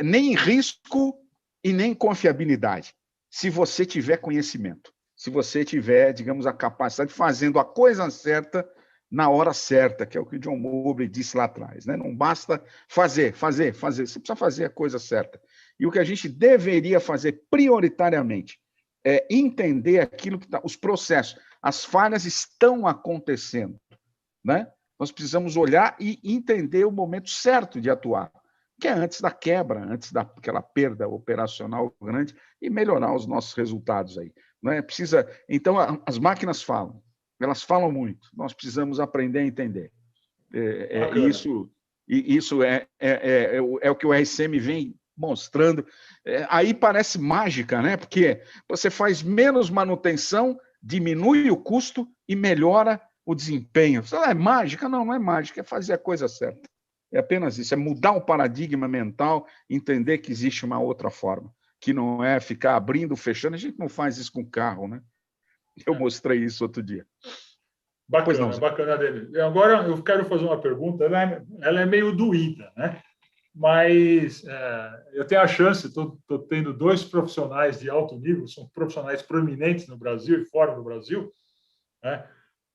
nem risco e nem confiabilidade, se você tiver conhecimento, se você tiver, digamos, a capacidade de fazendo a coisa certa na hora certa, que é o que o John Mobley disse lá atrás, né? Não basta fazer, você precisa fazer a coisa certa. E o que a gente deveria fazer prioritariamente é entender aquilo que os processos, as falhas estão acontecendo, né? Nós precisamos olhar e entender o momento certo de atuar, que é antes da quebra, antes daquela perda operacional grande, e melhorar os nossos resultados aí, né? Então, as máquinas falam, elas falam muito, nós precisamos aprender a entender. Isso é o que o RCM vem mostrando. Aí parece mágica, né? Porque você faz menos manutenção, diminui o custo e melhora o desempenho. Isso é mágica? Não é mágica, é fazer a coisa certa. É apenas isso, é mudar o paradigma mental, entender que existe uma outra forma, que não é ficar abrindo, fechando. A gente não faz isso com carro, né? Eu mostrei isso outro dia. Bacana dele. Agora eu quero fazer uma pergunta, ela é meio doída, né? Mas eu tenho a chance, estou tendo 2 profissionais de alto nível, são profissionais proeminentes no Brasil e fora do Brasil, né?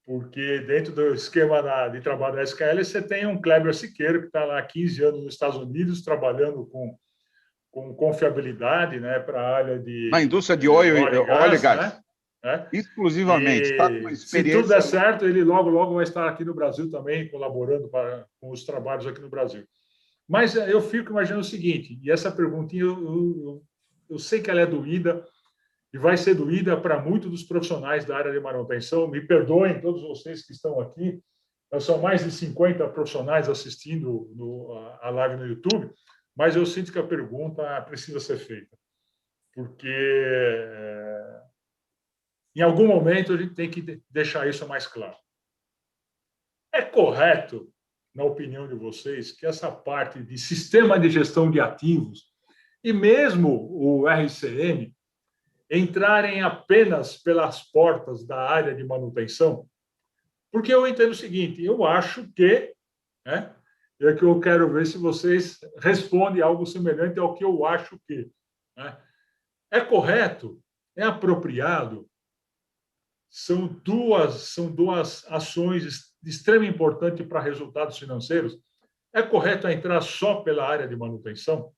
Porque dentro do esquema de trabalho da SKL, você tem um Kleber Siqueira, que está lá há 15 anos nos Estados Unidos, trabalhando com confiabilidade, né, para a área de... Na indústria de óleo e gás. Né? Exclusivamente. Está com uma experiência... Se tudo der certo, ele logo vai estar aqui no Brasil também, colaborando com os trabalhos aqui no Brasil. Mas eu fico imaginando o seguinte, e essa perguntinha eu sei que ela é doída, e vai ser doída para muitos dos profissionais da área de manutenção. Me perdoem todos vocês que estão aqui, são mais de 50 profissionais assistindo a live no YouTube, mas eu sinto que a pergunta precisa ser feita, porque em algum momento a gente tem que deixar isso mais claro. É correto, na opinião de vocês, que essa parte de sistema de gestão de ativos e mesmo o RCM entrarem apenas pelas portas da área de manutenção? Porque eu entendo o seguinte, eu acho que, né, é que eu quero ver se vocês respondem algo semelhante ao que eu acho que, né? É correto? É apropriado? São duas ações de extrema importância para resultados financeiros. É correto entrar só pela área de manutenção?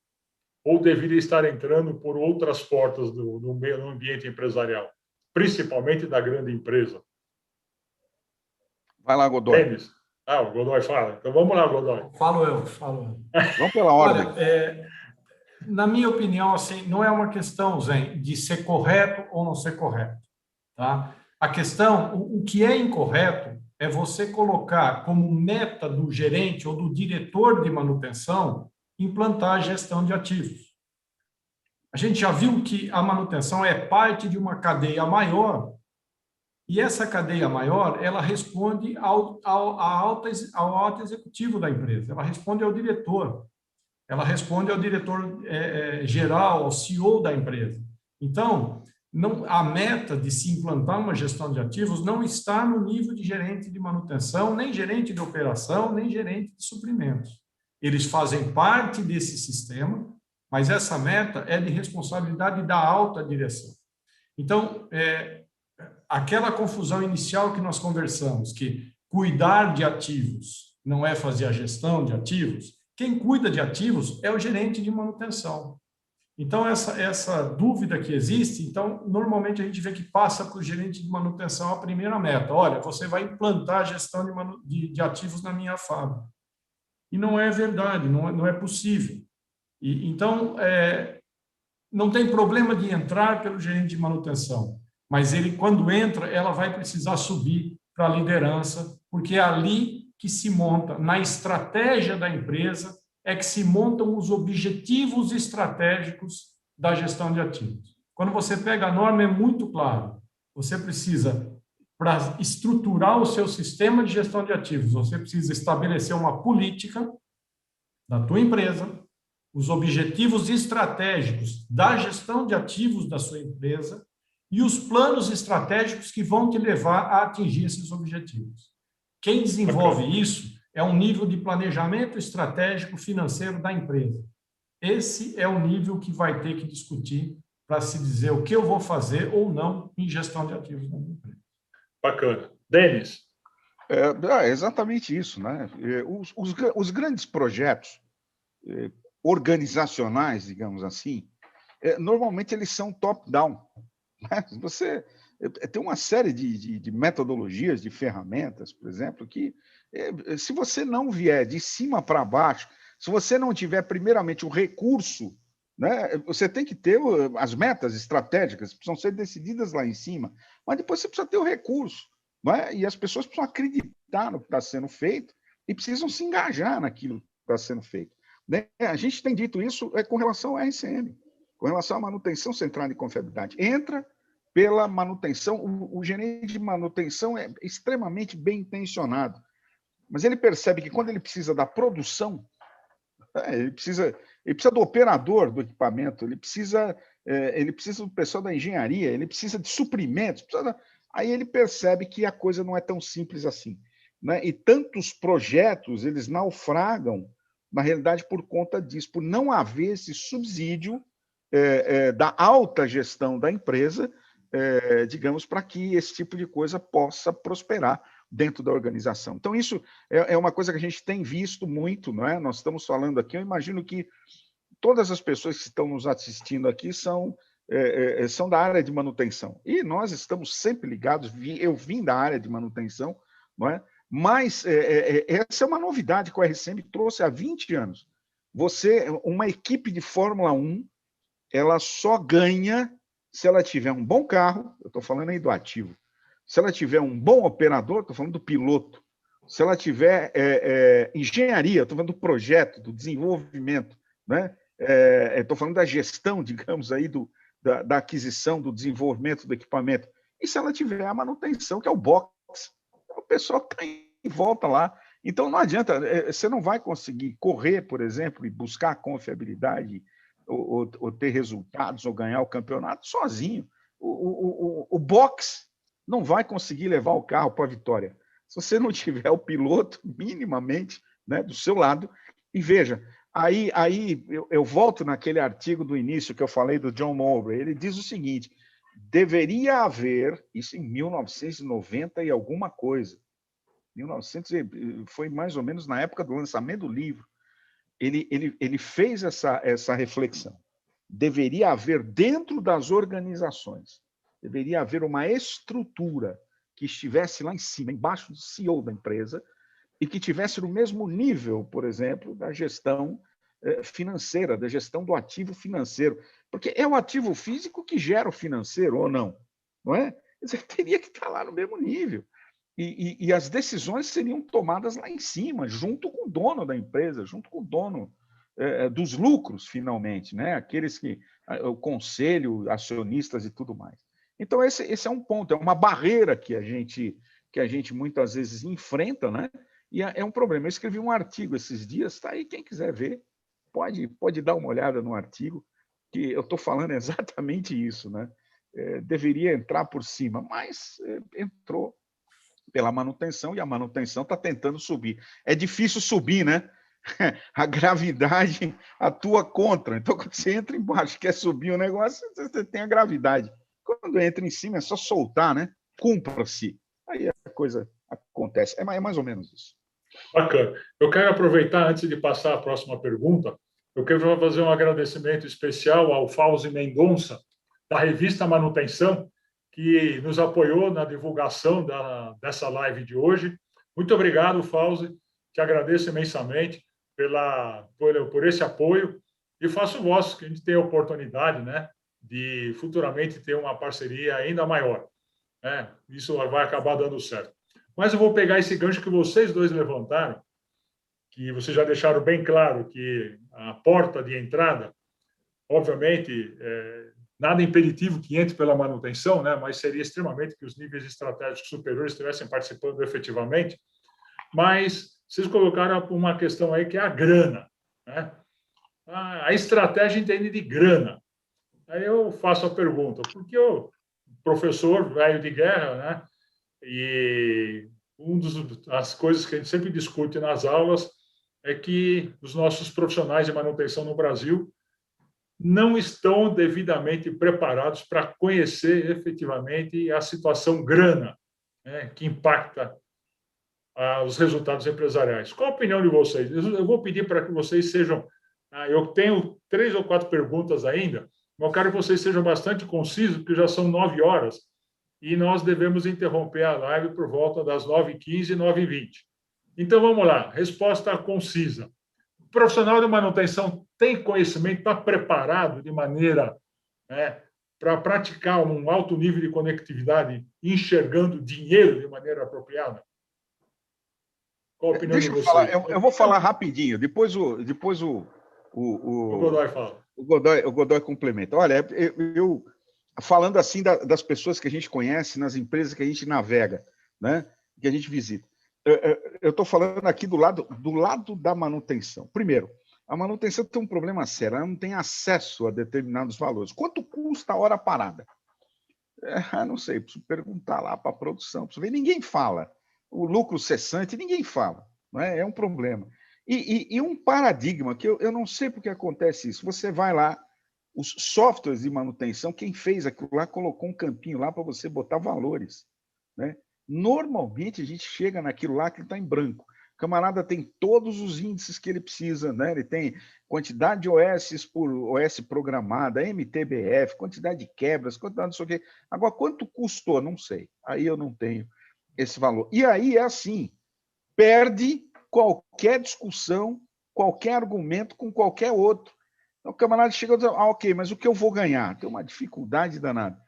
Ou deveria estar entrando por outras portas no ambiente empresarial, principalmente da grande empresa? Vai lá, Godoy. Denis. O Godoy fala. Então, vamos lá, Godoy. Falo eu. Vamos pela ordem. Olha, na minha opinião, assim, não é uma questão, Zé, de ser correto ou não ser correto. Tá? A questão, o que é incorreto é você colocar como meta do gerente ou do diretor de manutenção implantar a gestão de ativos. A gente já viu que a manutenção é parte de uma cadeia maior E essa cadeia maior, ela responde ao alto executivo da empresa, ela responde ao diretor, ela responde ao diretor geral, ao CEO da empresa. Então, a meta de se implantar uma gestão de ativos não está no nível de gerente de manutenção, nem gerente de operação, nem gerente de suprimentos. Eles fazem parte desse sistema, mas essa meta é de responsabilidade da alta direção. Então, aquela confusão inicial que nós conversamos, que cuidar de ativos não é fazer a gestão de ativos, quem cuida de ativos é o gerente de manutenção. Então, essa dúvida que existe, então, normalmente a gente vê que passa para o gerente de manutenção a primeira meta. Olha, você vai implantar a gestão de ativos na minha fábrica. E não é verdade, não é possível. Então, não tem problema de entrar pelo gerente de manutenção, mas ele, quando entra, ela vai precisar subir para a liderança, porque é ali que se monta, na estratégia da empresa, é que se montam os objetivos estratégicos da gestão de ativos. Quando você pega a norma, é muito claro. Você precisa, para estruturar o seu sistema de gestão de ativos, você precisa estabelecer uma política da tua empresa, os objetivos estratégicos da gestão de ativos da sua empresa e os planos estratégicos que vão te levar a atingir esses objetivos. Quem desenvolve isso é um nível de planejamento estratégico financeiro da empresa. Esse é o nível que vai ter que discutir para se dizer o que eu vou fazer ou não em gestão de ativos da minha empresa. Bacana. Denis? É exatamente isso, né? Os grandes projetos organizacionais, digamos assim, normalmente eles são top-down. Né? Você tem uma série de metodologias, de ferramentas, por exemplo, que se você não vier de cima para baixo, se você não tiver primeiramente o recurso, né, você tem que ter as metas estratégicas, precisam ser decididas lá em cima, mas depois você precisa ter o recurso, né? E as pessoas precisam acreditar no que está sendo feito e precisam se engajar naquilo que está sendo feito. Né? A gente tem dito isso com relação ao RCM, com relação à manutenção central de confiabilidade. Entra pela manutenção, o gerente de manutenção é extremamente bem intencionado, mas ele percebe que quando ele precisa da produção, ele precisa do operador do equipamento, ele precisa do pessoal da engenharia, ele precisa de suprimentos, aí ele percebe que a coisa não é tão simples assim. Né? E tantos projetos, eles naufragam, na realidade, por conta disso, por não haver esse subsídio da alta gestão da empresa, digamos, para que esse tipo de coisa possa prosperar dentro da organização. Então, isso é uma coisa que a gente tem visto muito, não é? Nós estamos falando aqui, eu imagino que todas as pessoas que estão nos assistindo aqui são da área de manutenção. E nós estamos sempre ligados, eu vim da área de manutenção, não é? Mas essa é uma novidade que o RCM trouxe há 20 anos. Uma equipe de Fórmula 1, ela só ganha se ela tiver um bom carro, eu estou falando aí do ativo, se ela tiver um bom operador, estou falando do piloto, se ela tiver engenharia, estou falando do projeto, do desenvolvimento, né? Estou falando da gestão, digamos, aí da aquisição, do desenvolvimento do equipamento. E se ela tiver a manutenção, que é o box, o pessoal que está em volta lá. Então, não adianta, você não vai conseguir correr, por exemplo, e buscar confiabilidade, ou ter resultados, ou ganhar o campeonato sozinho. O box não vai conseguir levar o carro para a vitória. Se você não tiver o piloto, minimamente, né, do seu lado, e veja, aí eu volto naquele artigo do início que eu falei do John Mowbray, ele diz o seguinte: deveria haver, isso em 1990 e alguma coisa, 1900, foi mais ou menos na época do lançamento do livro, ele fez essa reflexão. Deveria haver dentro das organizações, deveria haver uma estrutura que estivesse lá em cima, embaixo do CEO da empresa, e que tivesse no mesmo nível, por exemplo, da gestão financeira, da gestão do ativo financeiro. Porque é o ativo físico que gera o financeiro, ou não? Não é? Quer dizer, teria que estar lá no mesmo nível. E as decisões seriam tomadas lá em cima, junto com o dono da empresa, junto com o dono dos lucros, finalmente, né? Aqueles que o conselho, acionistas e tudo mais. Então, esse é um ponto, é uma barreira que a gente muitas vezes enfrenta, né? E é um problema. Eu escrevi um artigo esses dias, está aí, quem quiser ver, pode dar uma olhada no artigo, que eu estou falando exatamente isso, né? Deveria entrar por cima, mas entrou pela manutenção, e a manutenção está tentando subir. É difícil subir, né? A gravidade atua contra. Então, quando você entra embaixo, quer subir o negócio, você tem a gravidade. Quando entra em cima, é só soltar, né? Cumpra-se. Aí a coisa acontece. É mais ou menos isso. Bacana. Eu quero aproveitar, antes de passar a próxima pergunta, eu quero fazer um agradecimento especial ao Fauzi Mendonça, da revista Manutenção, que nos apoiou na divulgação dessa live de hoje. Muito obrigado, Fauzi. Te agradeço imensamente por esse apoio e faço vosso que a gente tenha a oportunidade, né, de futuramente ter uma parceria ainda maior. Isso vai acabar dando certo. Mas eu vou pegar esse gancho que vocês dois levantaram, que vocês já deixaram bem claro que a porta de entrada, obviamente, nada impeditivo que entre pela manutenção, né? Mas seria extremamente que os níveis estratégicos superiores estivessem participando efetivamente. Mas vocês colocaram uma questão aí que é a grana, né? A estratégia entende de grana. Aí eu faço a pergunta, porque o professor velho de guerra, né? E uma das coisas que a gente sempre discute nas aulas é que os nossos profissionais de manutenção no Brasil não estão devidamente preparados para conhecer efetivamente a situação grana, né, que impacta os resultados empresariais. Qual a opinião de vocês? Eu vou pedir para que vocês sejam... eu tenho 3 ou 4 perguntas ainda, mas eu quero que vocês sejam bastante concisos, porque já são 9 horas, e nós devemos interromper a live por volta das 9h15, 9h20. Então, vamos lá. Resposta concisa. O profissional de manutenção tem conhecimento, está preparado de maneira, né, para praticar um alto nível de conectividade, enxergando dinheiro de maneira apropriada? Qual a opinião de vocês? Falar, eu vou falar rapidinho, depois o Godoy fala. O Godoy complementa. Olha, eu falando assim das pessoas que a gente conhece, nas empresas que a gente navega, né, que a gente visita. Eu estou falando aqui do lado da manutenção. Primeiro, a manutenção tem um problema sério, ela não tem acesso a determinados valores. Quanto custa a hora parada? Não sei, preciso perguntar lá para a produção, preciso ver, ninguém fala. O lucro cessante, ninguém fala. Não é? É um problema. E um paradigma que eu não sei por que acontece isso. Você vai lá, os softwares de manutenção, quem fez aquilo lá colocou um campinho lá para você botar valores, né? Normalmente a gente chega naquilo lá que está em branco. O camarada tem todos os índices que ele precisa, né? Ele tem quantidade de OS por OS programada, MTBF, quantidade de quebras, quantidade de não sei o quê. Agora, quanto custou? Não sei. Aí eu não tenho esse valor. E aí é assim, perde qualquer discussão, qualquer argumento com qualquer outro. Então, o camarada chega e diz, ok, mas o que eu vou ganhar? Tem uma dificuldade danada.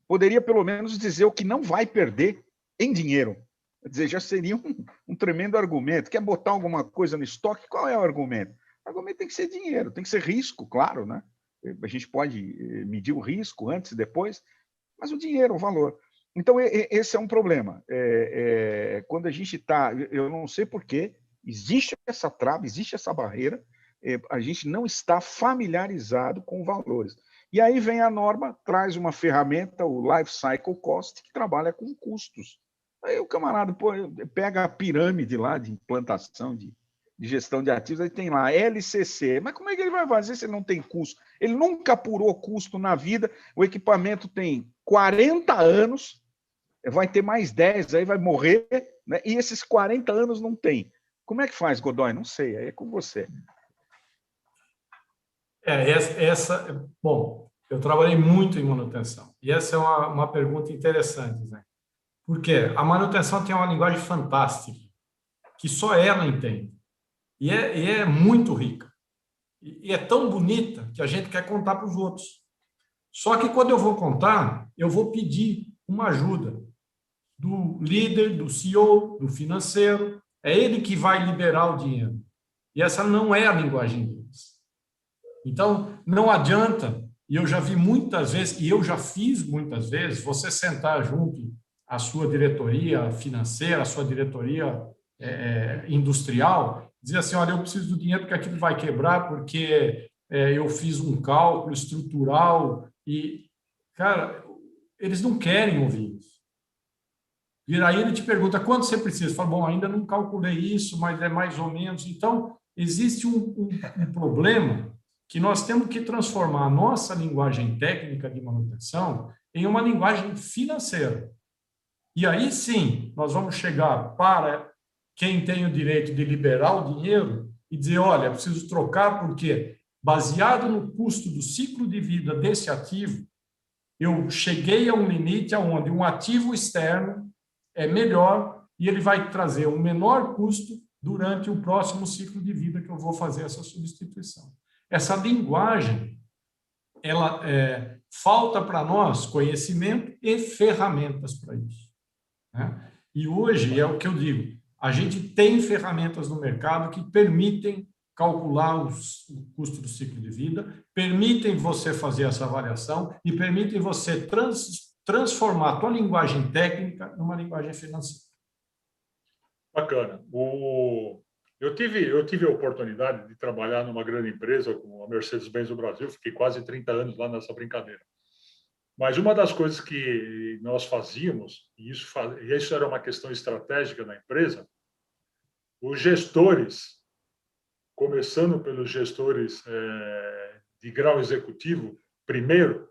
Poderia, pelo menos, dizer o que não vai perder em dinheiro. Quer dizer, já seria um tremendo argumento. Quer botar alguma coisa no estoque? Qual é o argumento? O argumento tem que ser dinheiro, tem que ser risco, claro, né? A gente pode medir o risco antes e depois, mas o dinheiro, o valor. Então, esse é um problema. Quando a gente está... Eu não sei por quê, existe essa trava, existe essa barreira, a gente não está familiarizado com valores. E aí vem a norma, traz uma ferramenta, o Life Cycle Cost, que trabalha com custos. Aí o camarada pega a pirâmide lá de implantação, de gestão de ativos, aí tem lá LCC. Mas como é que ele vai fazer se ele não tem custo? Ele nunca apurou custo na vida, o equipamento tem 40 anos, vai ter mais 10, aí vai morrer, né? E esses 40 anos não tem. Como é que faz, Godoy? Não sei, aí é com você. Bom, eu trabalhei muito em manutenção, e essa é uma pergunta interessante, né? Porque a manutenção tem uma linguagem fantástica, que só ela entende, e é muito rica, e é tão bonita que a gente quer contar para os outros. Só que quando eu vou contar, eu vou pedir uma ajuda do líder, do CEO, do financeiro, é ele que vai liberar o dinheiro, e essa não é a linguagem deles. Então, não adianta E eu já vi muitas vezes, e eu já fiz muitas vezes, você sentar junto à sua diretoria financeira, à sua diretoria industrial, dizer assim, olha, eu preciso do dinheiro porque aquilo vai quebrar, porque eu fiz um cálculo estrutural e, cara, eles não querem ouvir isso. E aí ele te pergunta, quanto você precisa? Fala, bom, ainda não calculei isso, mas é mais ou menos. Então, existe um problema que nós temos que transformar a nossa linguagem técnica de manutenção em uma linguagem financeira. E aí sim, nós vamos chegar para quem tem o direito de liberar o dinheiro e dizer, olha, preciso trocar porque, baseado no custo do ciclo de vida desse ativo, eu cheguei a um limite onde um ativo externo é melhor e ele vai trazer um menor custo durante o próximo ciclo de vida que eu vou fazer essa substituição. Essa linguagem, ela falta para nós conhecimento e ferramentas para isso, né? E hoje é o que eu digo, a gente tem ferramentas no mercado que permitem calcular o custo do ciclo de vida, permitem você fazer essa avaliação e permitem você transformar a tua linguagem técnica numa linguagem financeira. Bacana. Eu tive a oportunidade de trabalhar numa grande empresa como a Mercedes-Benz do Brasil, fiquei quase 30 anos lá nessa brincadeira. Mas uma das coisas que nós fazíamos, e isso era uma questão estratégica da empresa, os gestores, começando pelos gestores de grau executivo, primeiro,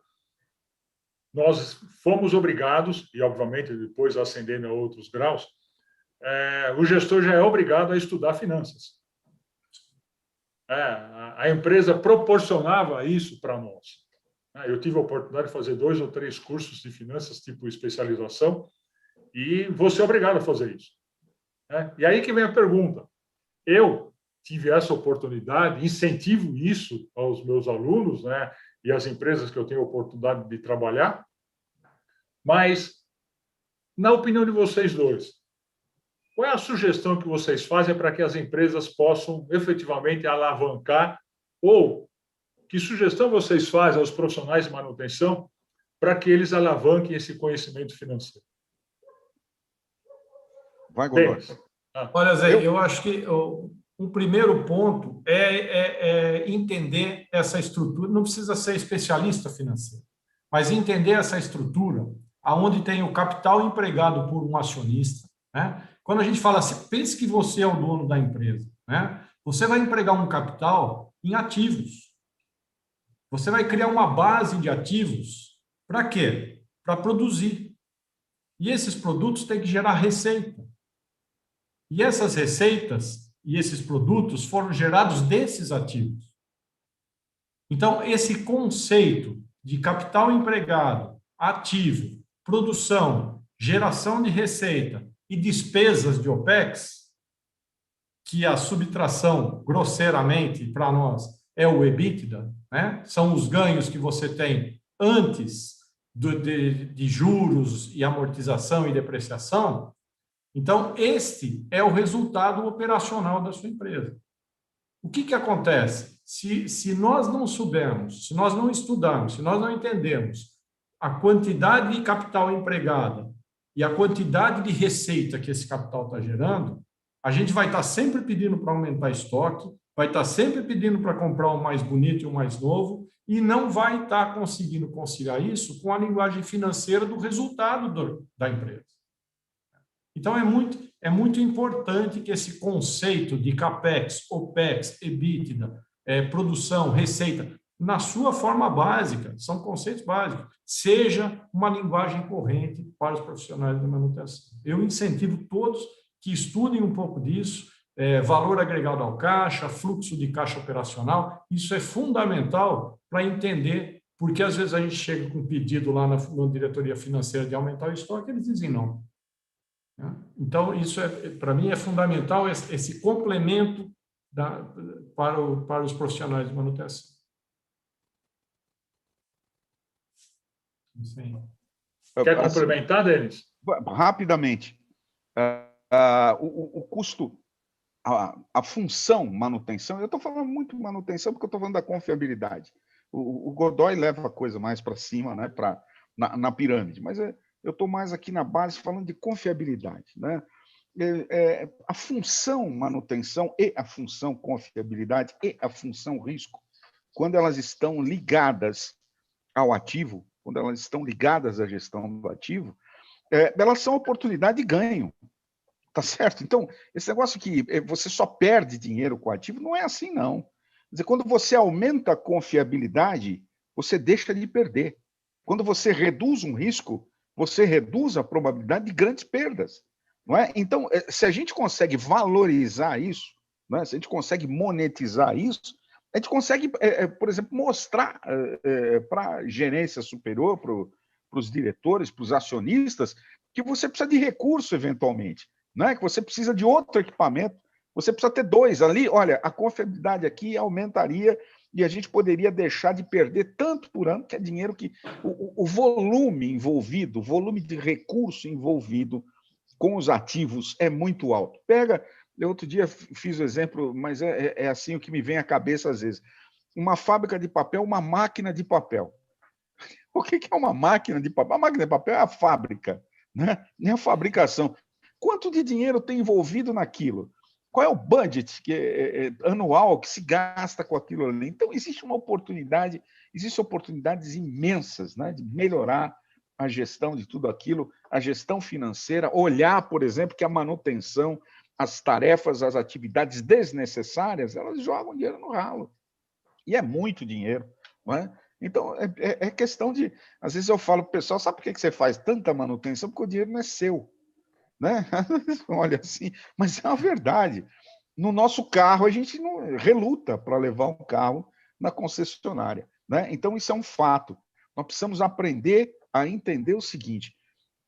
nós fomos obrigados, e obviamente depois ascendendo a outros graus, o gestor já é obrigado a estudar finanças. A empresa proporcionava isso para nós. Eu tive a oportunidade de fazer 2 ou 3 cursos de finanças, tipo especialização, e você é obrigado a fazer isso. E aí que vem a pergunta. Eu tive essa oportunidade, incentivo isso aos meus alunos, né, e às empresas que eu tenho a oportunidade de trabalhar, mas, na opinião de vocês dois, qual é a sugestão que vocês fazem para que as empresas possam efetivamente alavancar, ou que sugestão vocês fazem aos profissionais de manutenção para que eles alavanquem esse conhecimento financeiro? Vai, Godoy. Olha, Zé, eu acho que o primeiro ponto é entender essa estrutura. Não precisa ser especialista financeiro, mas entender essa estrutura, aonde tem o capital empregado por um acionista, né? Quando a gente fala assim, pense que você é o dono da empresa, né? Você vai empregar um capital em ativos. Você vai criar uma base de ativos para quê? Para produzir. E esses produtos têm que gerar receita. E essas receitas e esses produtos foram gerados desses ativos. Então, esse conceito de capital empregado, ativo, produção, geração de receita e despesas de OPEX, que a subtração, grosseiramente, para nós, é o EBITDA, né? São os ganhos que você tem antes de juros e amortização e depreciação. Então, este é o resultado operacional da sua empresa. O que acontece? Se nós não soubermos, se nós não estudarmos, se nós não entendermos a quantidade de capital empregada e a quantidade de receita que esse capital está gerando, a gente vai estar sempre pedindo para aumentar estoque, vai estar sempre pedindo para comprar o mais bonito e o mais novo, e não vai estar conseguindo conciliar isso com a linguagem financeira do resultado da empresa. Então, é muito importante que esse conceito de CAPEX, OPEX, EBITDA, produção, receita, na sua forma básica, são conceitos básicos, seja uma linguagem corrente para os profissionais de manutenção. Eu incentivo todos que estudem um pouco disso, valor agregado ao caixa, fluxo de caixa operacional, isso é fundamental para entender, porque às vezes a gente chega com um pedido lá na diretoria financeira de aumentar o estoque, eles dizem não. Então, isso, para mim, é fundamental, esse complemento para os profissionais de manutenção. Quer complementar, Denis? Rapidamente. O custo, a função manutenção, eu estou falando muito manutenção porque eu estou falando da confiabilidade. O Godoy leva a coisa mais para cima, né, na pirâmide, mas eu estou mais aqui na base falando de confiabilidade, né? A função manutenção e a função confiabilidade e a função risco, quando elas estão ligadas ao ativo, quando elas estão ligadas à gestão do ativo, elas são oportunidade de ganho, tá certo? Então, esse negócio que você só perde dinheiro com o ativo, não é assim, não. Quer dizer, quando você aumenta a confiabilidade, você deixa de perder. Quando você reduz um risco, você reduz a probabilidade de grandes perdas. Não é? Então, se a gente consegue valorizar isso, não é? Se a gente consegue monetizar isso, a gente consegue, por exemplo, mostrar para a gerência superior, para os diretores, para os acionistas, que você precisa de recurso, eventualmente, não é? Que você precisa de outro equipamento, você precisa ter dois ali. Olha, a confiabilidade aqui aumentaria e a gente poderia deixar de perder tanto por ano, que é dinheiro que... O volume envolvido, o volume de recurso envolvido com os ativos é muito alto. Eu outro dia fiz o exemplo, mas é assim o que me vem à cabeça às vezes. Uma fábrica de papel, uma máquina de papel. O que é uma máquina de papel? A máquina de papel é a fábrica, né? Nem a fabricação. Quanto de dinheiro tem envolvido naquilo? Qual é o budget anual que se gasta com aquilo ali? Então, existem oportunidades imensas, né, de melhorar a gestão de tudo aquilo, a gestão financeira, olhar, por exemplo, que a manutenção, as tarefas, as atividades desnecessárias, elas jogam dinheiro no ralo. E é muito dinheiro, não é? Então, é questão de... Às vezes eu falo para o pessoal, sabe por que você faz tanta manutenção? Porque o dinheiro não é seu, né? Olha assim, mas é uma verdade. No nosso carro, a gente não reluta para levar um carro na concessionária, né? Então, isso é um fato. Nós precisamos aprender a entender o seguinte: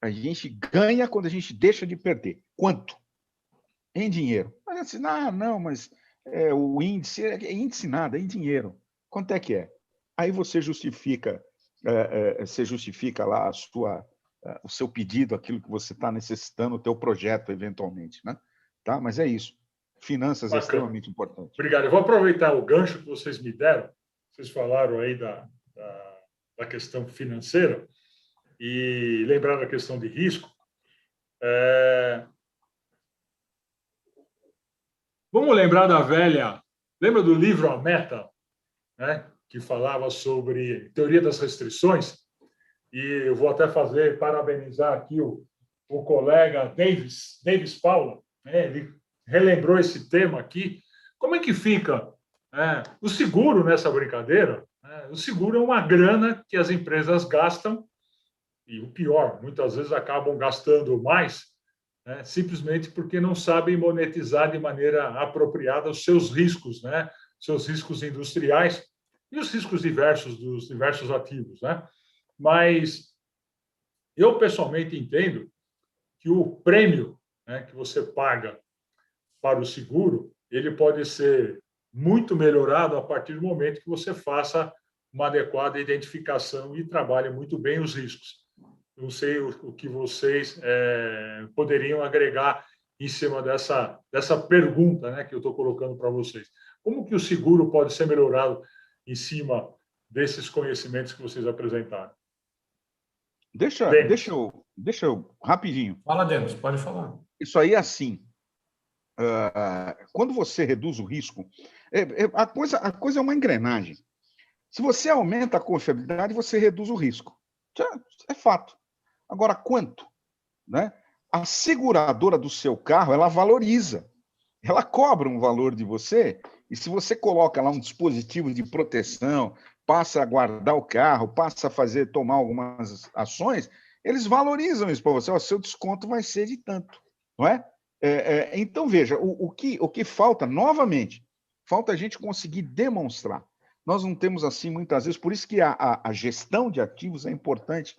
a gente ganha quando a gente deixa de perder. Quanto? Em dinheiro. Mas assim, não, mas o índice é índice nada, é em dinheiro. Quanto é que é? Aí você justifica lá o seu pedido, aquilo que você está necessitando, o teu projeto, eventualmente, né? Tá? Mas é isso. Finanças é extremamente importante. Obrigado. Eu vou aproveitar o gancho que vocês me deram. Vocês falaram aí da questão financeira e lembrar da questão de risco. Vamos lembrar da velha... Lembra do livro A Meta, né? Que falava sobre teoria das restrições? E eu vou até parabenizar aqui o colega Davis Paula, né? Ele relembrou esse tema aqui. Como é que fica o seguro nessa brincadeira? O seguro é uma grana que as empresas gastam, e o pior, muitas vezes acabam gastando mais, né, simplesmente porque não sabem monetizar de maneira apropriada os seus riscos, né? Seus riscos industriais e os riscos diversos dos diversos ativos, né? Mas eu, pessoalmente, entendo que o prêmio, né, que você paga para o seguro, ele pode ser muito melhorado a partir do momento que você faça uma adequada identificação e trabalhe muito bem os riscos. Não sei o que vocês poderiam agregar em cima dessa pergunta, né, que eu estou colocando para vocês. Como que o seguro pode ser melhorado em cima desses conhecimentos que vocês apresentaram? Deixa eu rapidinho. Fala, Denis, pode falar. Isso aí é assim. Quando você reduz o risco, a coisa é uma engrenagem. Se você aumenta a confiabilidade, você reduz o risco. É fato. Agora, quanto? Né? A seguradora do seu carro, ela valoriza. Ela cobra um valor de você, e se você coloca lá um dispositivo de proteção, passa a guardar o carro, passa a tomar algumas ações, eles valorizam isso para você. O seu desconto vai ser de tanto, não é? Então, veja, o que falta, novamente, falta a gente conseguir demonstrar. Nós não temos assim muitas vezes, por isso que a gestão de ativos é importante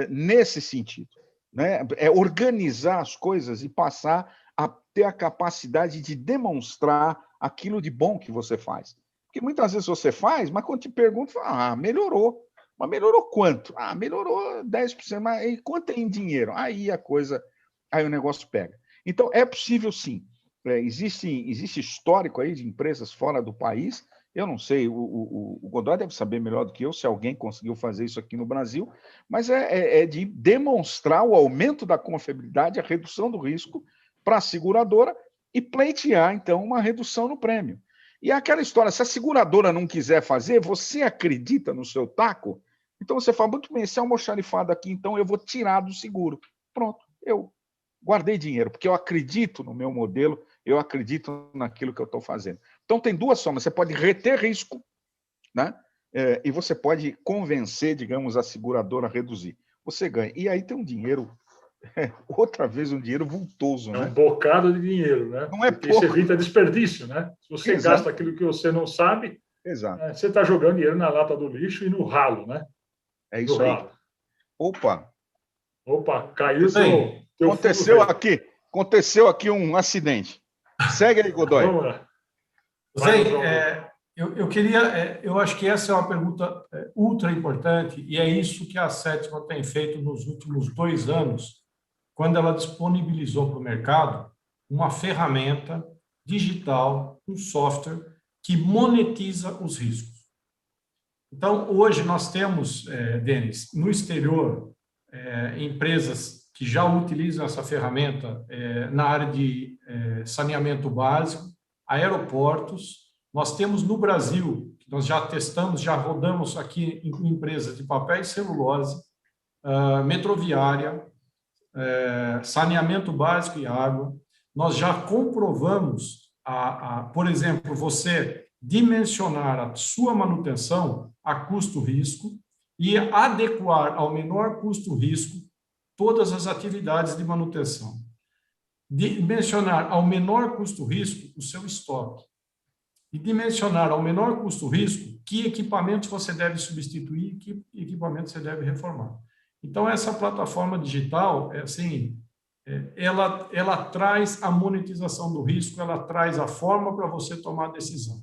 nesse sentido, né? É organizar as coisas e passar a ter a capacidade de demonstrar aquilo de bom que você faz. Porque muitas vezes você faz, mas quando te perguntam, melhorou. Mas melhorou quanto? Melhorou 10%, mas e quanto é em dinheiro? Aí o negócio pega. Então, é possível sim. Existe histórico aí de empresas fora do país Eu não sei, o Godoy deve saber melhor do que eu se alguém conseguiu fazer isso aqui no Brasil, mas é de demonstrar o aumento da confiabilidade, a redução do risco para a seguradora e pleitear, então, uma redução no prêmio. E é aquela história, se a seguradora não quiser fazer, você acredita no seu taco, então você fala, muito bem, esse é um almoxarifado aqui, então eu vou tirar do seguro. Pronto, eu guardei dinheiro, porque eu acredito no meu modelo, eu acredito naquilo que eu estou fazendo. Então, tem duas formas. Você pode reter risco, né? E você pode convencer, digamos, a seguradora a reduzir. Você ganha. E aí tem um dinheiro, outra vez, um dinheiro vultoso. É né? um bocado de dinheiro, né? Não é Porque pouco. isso evita desperdício, né? Se você Exato. gasta aquilo que você não sabe, Exato. você está jogando dinheiro na lata do lixo e no ralo, né? É isso aí. Opa, caiu teu aconteceu aqui um acidente. Segue aí, Godoy. Vamos lá. Zé, eu acho que essa é uma pergunta ultra importante e é isso que a Sétima tem feito nos últimos 2 anos, quando ela disponibilizou para o mercado uma ferramenta digital, um software que monetiza os riscos. Então, hoje nós temos, Denis, no exterior, empresas que já utilizam essa ferramenta na área de saneamento básico, aeroportos. Nós temos no Brasil, que nós já testamos, já rodamos aqui em empresas de papel e celulose, metroviária, saneamento básico e água. Nós já comprovamos, por exemplo, você dimensionar a sua manutenção a custo-risco e adequar ao menor custo-risco todas as atividades de manutenção. Dimensionar ao menor custo-risco o seu estoque. E dimensionar ao menor custo-risco que equipamentos você deve substituir e que equipamentos você deve reformar. Então, essa plataforma digital, ela traz a monetização do risco, ela traz a forma para você tomar a decisão.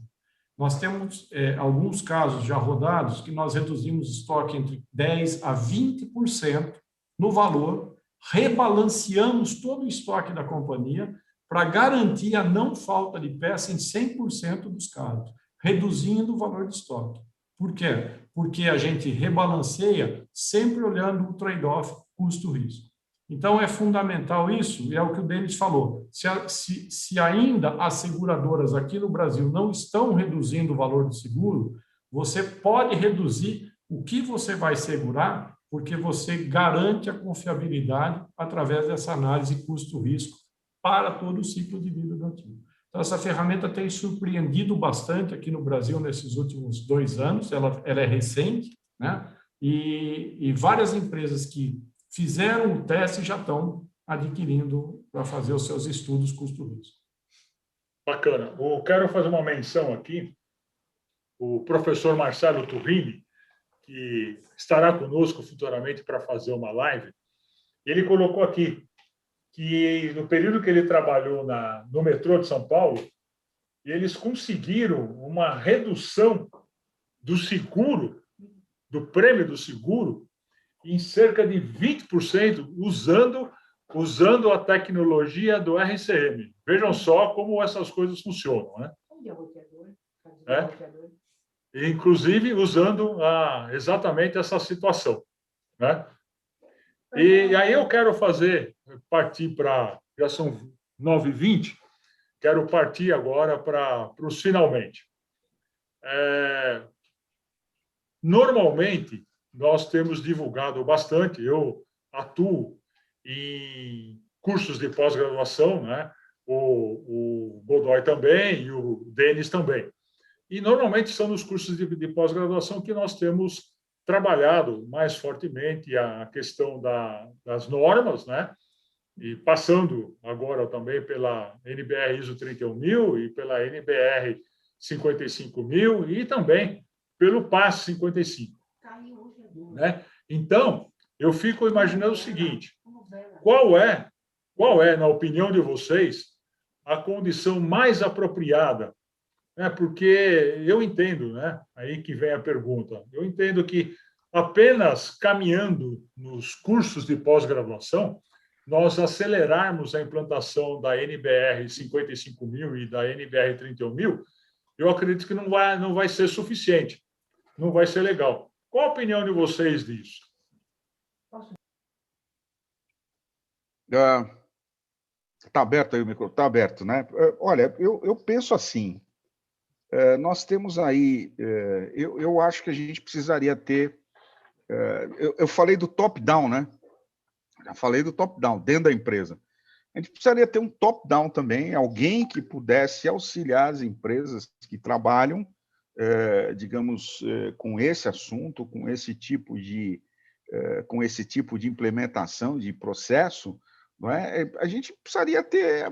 Nós temos alguns casos já rodados que nós reduzimos estoque entre 10% a 20% no valor, rebalanceamos todo o estoque da companhia para garantir a não falta de peça em 100% dos casos, reduzindo o valor de estoque. Por quê? Porque a gente rebalanceia sempre olhando o trade-off custo-risco. Então, é fundamental isso, e é o que o Denis falou. Se ainda as seguradoras aqui no Brasil não estão reduzindo o valor do seguro, você pode reduzir o que você vai segurar, porque você garante a confiabilidade através dessa análise custo-risco para todo o ciclo de vida do ativo. Então, essa ferramenta tem surpreendido bastante aqui no Brasil nesses últimos 2 anos, ela é recente, né? E várias empresas que fizeram o teste e já estão adquirindo para fazer os seus estudos custo-risco. Bacana. Eu quero fazer uma menção aqui. O professor Marcelo Turrini, que estará conosco futuramente para fazer uma live, ele colocou aqui que no período que ele trabalhou no metrô de São Paulo, eles conseguiram uma redução do seguro, do prêmio do seguro, em cerca de 20%, usando a tecnologia do RCM. Vejam só como essas coisas funcionam, né? Inclusive usando exatamente essa situação, né? E aí eu quero partir para... Já são 9h20, quero partir agora para os finalmente. Normalmente, nós temos divulgado bastante, eu atuo em cursos de pós-graduação, né? O Godoy também e o Denis também. E, normalmente, são nos cursos de pós-graduação que nós temos trabalhado mais fortemente a questão das normas, né? E passando agora também pela NBR ISO 31000 e pela NBR 55000 e também pelo PAS 55. Né? Então, eu fico imaginando o seguinte: qual é, na opinião de vocês, a condição mais apropriada? Porque eu entendo, né? Aí que vem a pergunta. Eu entendo que apenas caminhando nos cursos de pós-graduação, nós acelerarmos a implantação da NBR 55000 e da NBR 31000, eu acredito que não vai ser suficiente, não vai ser legal. Qual a opinião de vocês disso? Está aberto aí o microfone? Está aberto, né? Olha, eu penso assim, nós temos aí, eu acho que a gente precisaria ter, eu falei do top-down, né? Já falei do top-down, dentro da empresa. A gente precisaria ter um top-down também, alguém que pudesse auxiliar as empresas que trabalham, digamos, com esse assunto, com esse tipo de implementação de processo, não é? A gente precisaria ter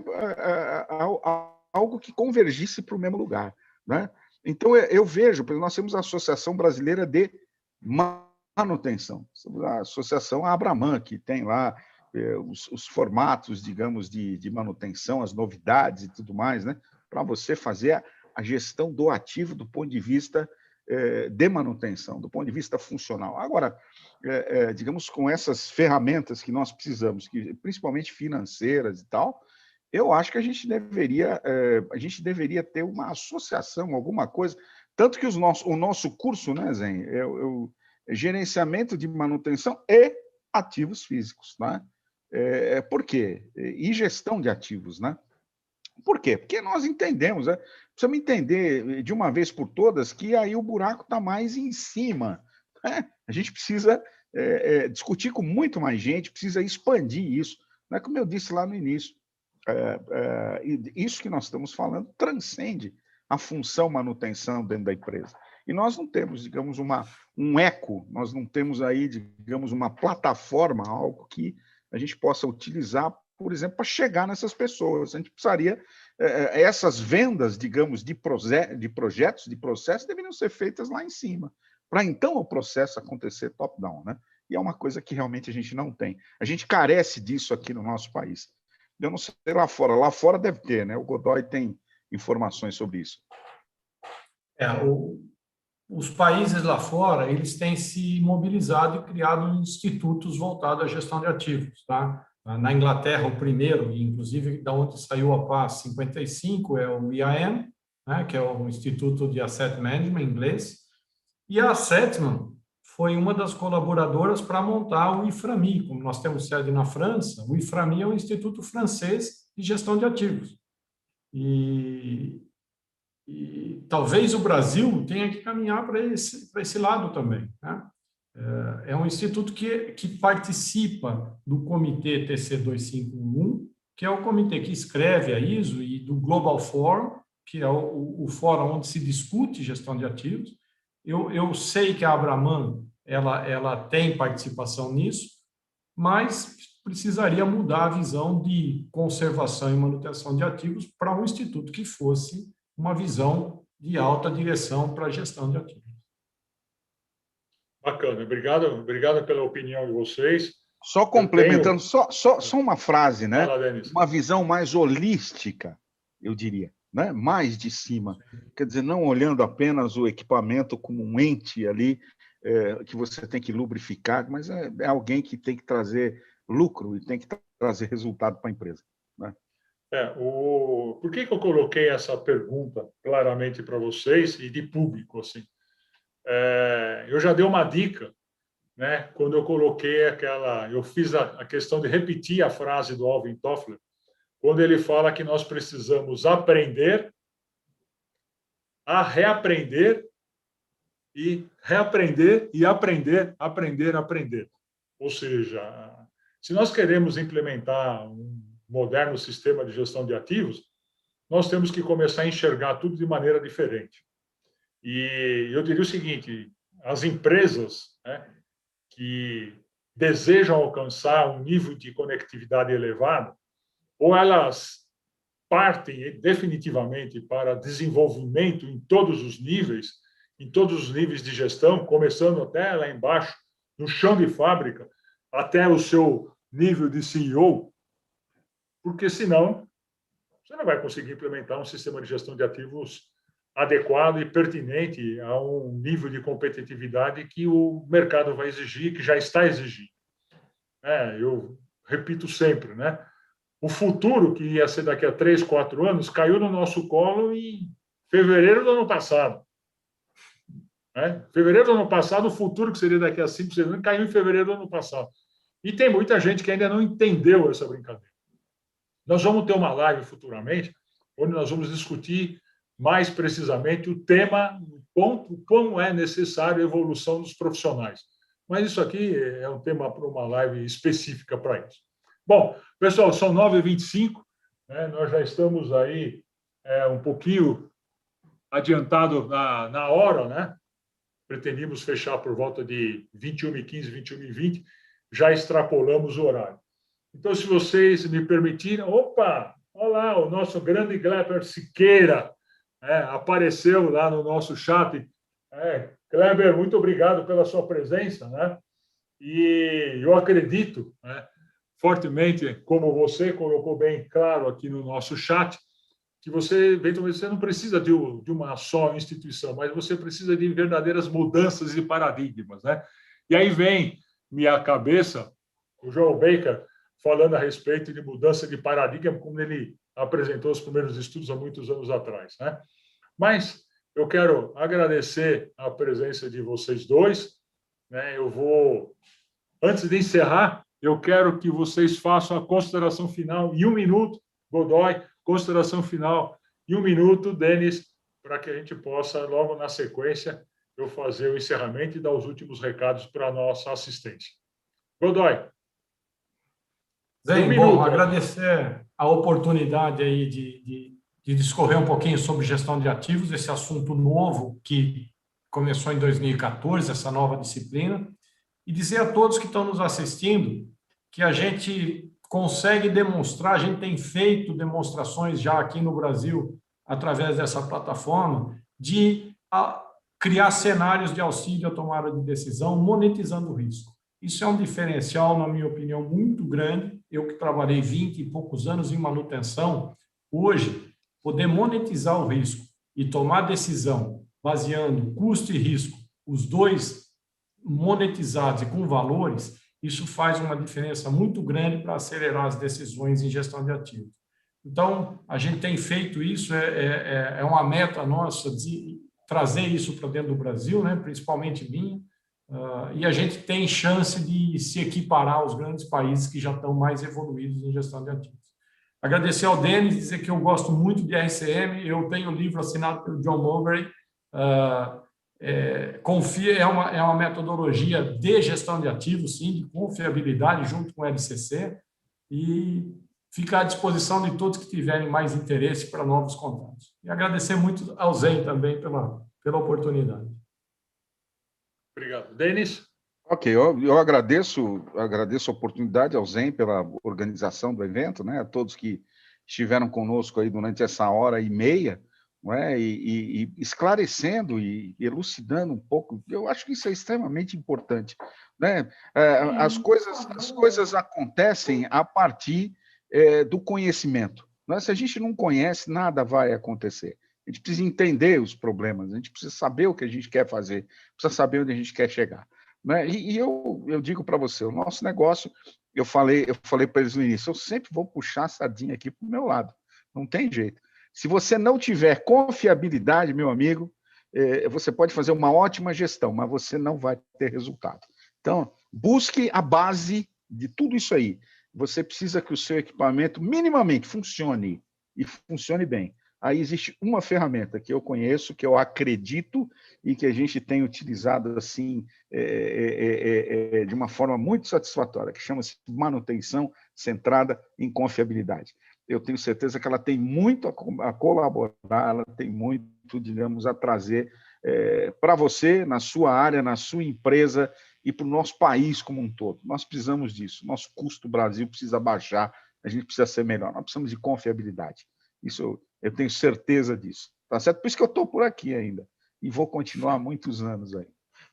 algo que convergisse para o mesmo lugar, né? Então, eu vejo, por exemplo, nós temos a Associação Brasileira de Manutenção, a Associação Abraman, que tem lá os formatos, digamos, de manutenção, as novidades e tudo mais, né? Para você fazer a gestão do ativo do ponto de vista de manutenção, do ponto de vista funcional. Agora, digamos, com essas ferramentas que nós precisamos, principalmente financeiras e tal, eu acho que a gente deveria ter uma associação, alguma coisa, tanto que o nosso curso, né, Zen, gerenciamento de manutenção e ativos físicos, né? Por quê? E gestão de ativos, né? Por quê? Porque nós entendemos, né? Precisamos entender de uma vez por todas que aí o buraco está mais em cima, né? A gente precisa discutir com muito mais gente, precisa expandir isso. Não é como eu disse lá no início, isso que nós estamos falando transcende a função manutenção dentro da empresa. E nós não temos, digamos, um eco, nós não temos aí, digamos, uma plataforma, algo que a gente possa utilizar, por exemplo, para chegar nessas pessoas. A gente precisaria, essas vendas, digamos, de projetos, de processos, deveriam ser feitas lá em cima, para então o processo acontecer top-down, né? E é uma coisa que realmente a gente não tem. A gente carece disso aqui no nosso país. Eu não sei lá fora deve ter, né? O Godoy tem informações sobre isso. Os países lá fora, eles têm se mobilizado e criado institutos voltados à gestão de ativos, tá? Na Inglaterra, o primeiro, inclusive da onde saiu a PAS 55, é o IAM, né, que é o Instituto de Asset Management em inglês, e a Setman foi uma das colaboradoras para montar o IFRAMI. Como nós temos sede na França, o IFRAMI é um instituto francês de gestão de ativos. E talvez o Brasil tenha que caminhar para esse lado também, né? É um instituto que participa do comitê TC 2511, que é o comitê que escreve a ISO, e do Global Forum, que é o fórum onde se discute gestão de ativos. Eu sei que a Abraman ela tem participação nisso, mas precisaria mudar a visão de conservação e manutenção de ativos para um instituto que fosse uma visão de alta direção para a gestão de ativos. Bacana, obrigado pela opinião de vocês. Só complementando, só uma frase, né? Fala, Denis. Uma visão mais holística, eu diria, né? Mais de cima. Quer dizer, não olhando apenas o equipamento como um ente ali que você tem que lubrificar, mas é alguém que tem que trazer lucro e tem que trazer resultado para a empresa, né? Por que eu coloquei essa pergunta claramente para vocês e de público, assim? Eu já dei uma dica, né? Quando eu coloquei eu fiz a questão de repetir a frase do Alvin Toffler, quando ele fala que nós precisamos aprender a reaprender e reaprender e aprender. Ou seja, se nós queremos implementar um moderno sistema de gestão de ativos, nós temos que começar a enxergar tudo de maneira diferente. E eu diria o seguinte, as empresas, né, que desejam alcançar um nível de conectividade elevado, ou elas partem definitivamente para desenvolvimento em todos os níveis de gestão, começando até lá embaixo, no chão de fábrica, até o seu nível de CEO, porque senão você não vai conseguir implementar um sistema de gestão de ativos adequado e pertinente a um nível de competitividade que o mercado vai exigir, que já está exigindo. Eu repito sempre, né? O futuro, que ia ser daqui a 3, 4 anos, caiu no nosso colo e fevereiro do ano passado. Né? Fevereiro do ano passado, o futuro que seria daqui a 5, 6 anos, caiu em fevereiro do ano passado. E tem muita gente que ainda não entendeu essa brincadeira. Nós vamos ter uma live futuramente, onde nós vamos discutir mais precisamente o tema, o ponto, como é necessário a evolução dos profissionais. Mas isso aqui é um tema para uma live específica para isso. Bom, pessoal, são 9h25, né? Nós já estamos aí um pouquinho adiantado na hora, né? Pretendíamos fechar por volta de 21h15, 21h20, já extrapolamos o horário. Então, se vocês me permitirem... Opa! Olha lá, o nosso grande Kleber Siqueira apareceu lá no nosso chat. Kleber, muito obrigado pela sua presença, né? E eu acredito, né, fortemente, como você colocou bem claro aqui no nosso chat, que você não precisa de uma só instituição, mas você precisa de verdadeiras mudanças de paradigmas, né? E aí vem minha cabeça o Joel Baker falando a respeito de mudança de paradigma, como ele apresentou os primeiros estudos há muitos anos atrás, né? Mas eu quero agradecer a presença de vocês dois, né? Antes de encerrar, eu quero que vocês façam a consideração final em 1 minuto, Godoy, consideração final em 1 minuto, Denis, para que a gente possa, logo na sequência, eu fazer o encerramento e dar os últimos recados para a nossa assistência. Godoy. Bem, bom, agradecer a oportunidade aí de discorrer um pouquinho sobre gestão de ativos, esse assunto novo que começou em 2014, essa nova disciplina, e dizer a todos que estão nos assistindo que a gente consegue demonstrar, a gente tem feito demonstrações já aqui no Brasil, através dessa plataforma, de criar cenários de auxílio à tomada de decisão, monetizando o risco. Isso é um diferencial, na minha opinião, muito grande. Eu que trabalhei 20 e poucos anos em manutenção, hoje, poder monetizar o risco e tomar decisão baseando custo e risco, os dois monetizados e com valores, isso faz uma diferença muito grande para acelerar as decisões em gestão de ativos. Então, a gente tem feito isso, é uma meta nossa de trazer isso para dentro do Brasil, né, principalmente minha, e a gente tem chance de se equiparar aos grandes países que já estão mais evoluídos em gestão de ativos. Agradecer ao Denis, dizer que eu gosto muito de RCM, eu tenho um livro assinado pelo John Mowbray, confia, é uma metodologia de gestão de ativos, sim, de confiabilidade junto com o LCC, e fica à disposição de todos que tiverem mais interesse para novos contatos. E agradecer muito ao Zen também pela oportunidade. Obrigado. Denis? Ok, eu agradeço a oportunidade ao Zen pela organização do evento, né? A todos que estiveram conosco aí durante essa hora e meia, não é? E esclarecendo e elucidando um pouco. Eu acho que isso é extremamente importante, né? As coisas acontecem a partir do conhecimento, né? Se a gente não conhece, nada vai acontecer. A gente precisa entender os problemas, a gente precisa saber o que a gente quer fazer, precisa saber onde a gente quer chegar, né? E eu digo para você, o nosso negócio, eu falei para eles no início, eu sempre vou puxar a sardinha aqui para o meu lado, não tem jeito. Se você não tiver confiabilidade, meu amigo, você pode fazer uma ótima gestão, mas você não vai ter resultado. Então, busque a base de tudo isso aí. Você precisa que o seu equipamento minimamente funcione e funcione bem. Aí existe uma ferramenta que eu conheço, que eu acredito e que a gente tem utilizado assim de uma forma muito satisfatória, que chama-se manutenção centrada em confiabilidade. Eu tenho certeza que ela tem muito a colaborar, ela tem muito, digamos, a trazer para você, na sua área, na sua empresa e para o nosso país como um todo. Nós precisamos disso. Nosso custo Brasil precisa baixar, a gente precisa ser melhor. Nós precisamos de confiabilidade. Isso eu tenho certeza disso. Tá certo? Por isso que eu estou por aqui ainda. E vou continuar há muitos anos aí.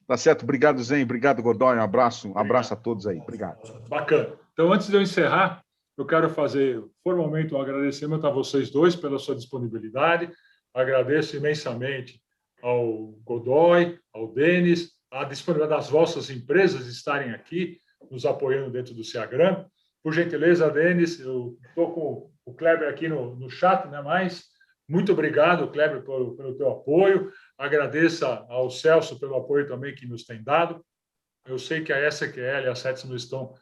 Tá certo? Obrigado, Zen. Obrigado, Godoy. Um abraço a todos aí. Obrigado. Bacana. Então, antes de eu encerrar, eu quero fazer formalmente um agradecimento a vocês dois pela sua disponibilidade. Agradeço imensamente ao Godoy, ao Denis, a disponibilidade das vossas empresas estarem aqui, nos apoiando dentro do Seagram. Por gentileza, Denis, eu estou com o Kleber aqui no chat, né? Mas Muito obrigado, Kleber, pelo teu apoio. Agradeço ao Celso pelo apoio também que nos tem dado. Eu sei que a SQL e a Sétimo estão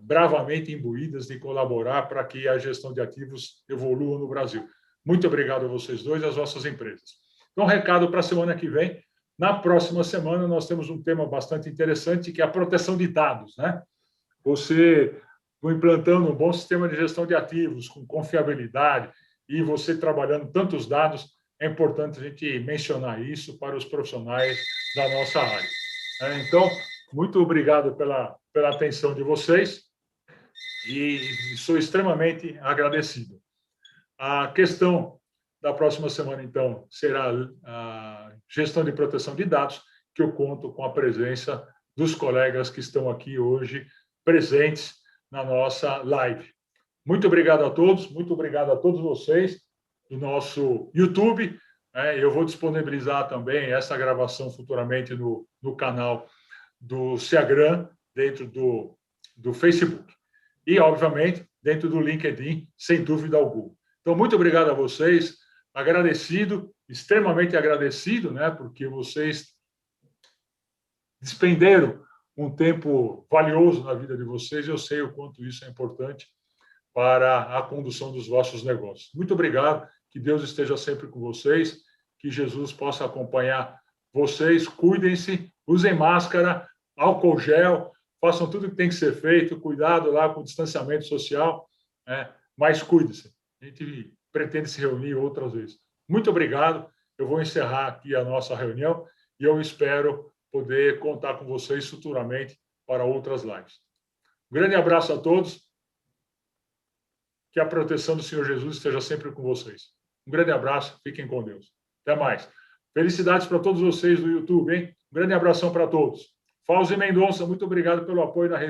bravamente imbuídas de colaborar para que a gestão de ativos evolua no Brasil. Muito obrigado a vocês dois e às vossas empresas. Então, recado para a semana que vem. Na próxima semana, nós temos um tema bastante interessante, que é a proteção de dados, né? Você, implantando um bom sistema de gestão de ativos, com confiabilidade, e você trabalhando tantos dados, é importante a gente mencionar isso para os profissionais da nossa área. Então, muito obrigado pela atenção de vocês e sou extremamente agradecido. A questão da próxima semana, então, será a gestão de proteção de dados, que eu conto com a presença dos colegas que estão aqui hoje presentes na nossa live. Muito obrigado a todos, muito obrigado a todos vocês do nosso YouTube. Eu vou disponibilizar também essa gravação futuramente no canal do Seagram, dentro do Facebook. E, obviamente, dentro do LinkedIn, sem dúvida alguma. Então, muito obrigado a vocês, agradecido, extremamente agradecido, né, porque vocês despenderam um tempo valioso na vida de vocês, e eu sei o quanto isso é importante para a condução dos vossos negócios. Muito obrigado, que Deus esteja sempre com vocês, que Jesus possa acompanhar vocês, cuidem-se, usem máscara, álcool gel, façam tudo o que tem que ser feito, cuidado lá com o distanciamento social, mas cuide-se. A gente pretende se reunir outras vezes. Muito obrigado, eu vou encerrar aqui a nossa reunião e eu espero poder contar com vocês futuramente para outras lives. Um grande abraço a todos, que a proteção do Senhor Jesus esteja sempre com vocês. Um grande abraço, fiquem com Deus. Até mais. Felicidades para todos vocês do YouTube, hein? Um grande abração para todos. Fauzi Mendonça, muito obrigado pelo apoio na revista.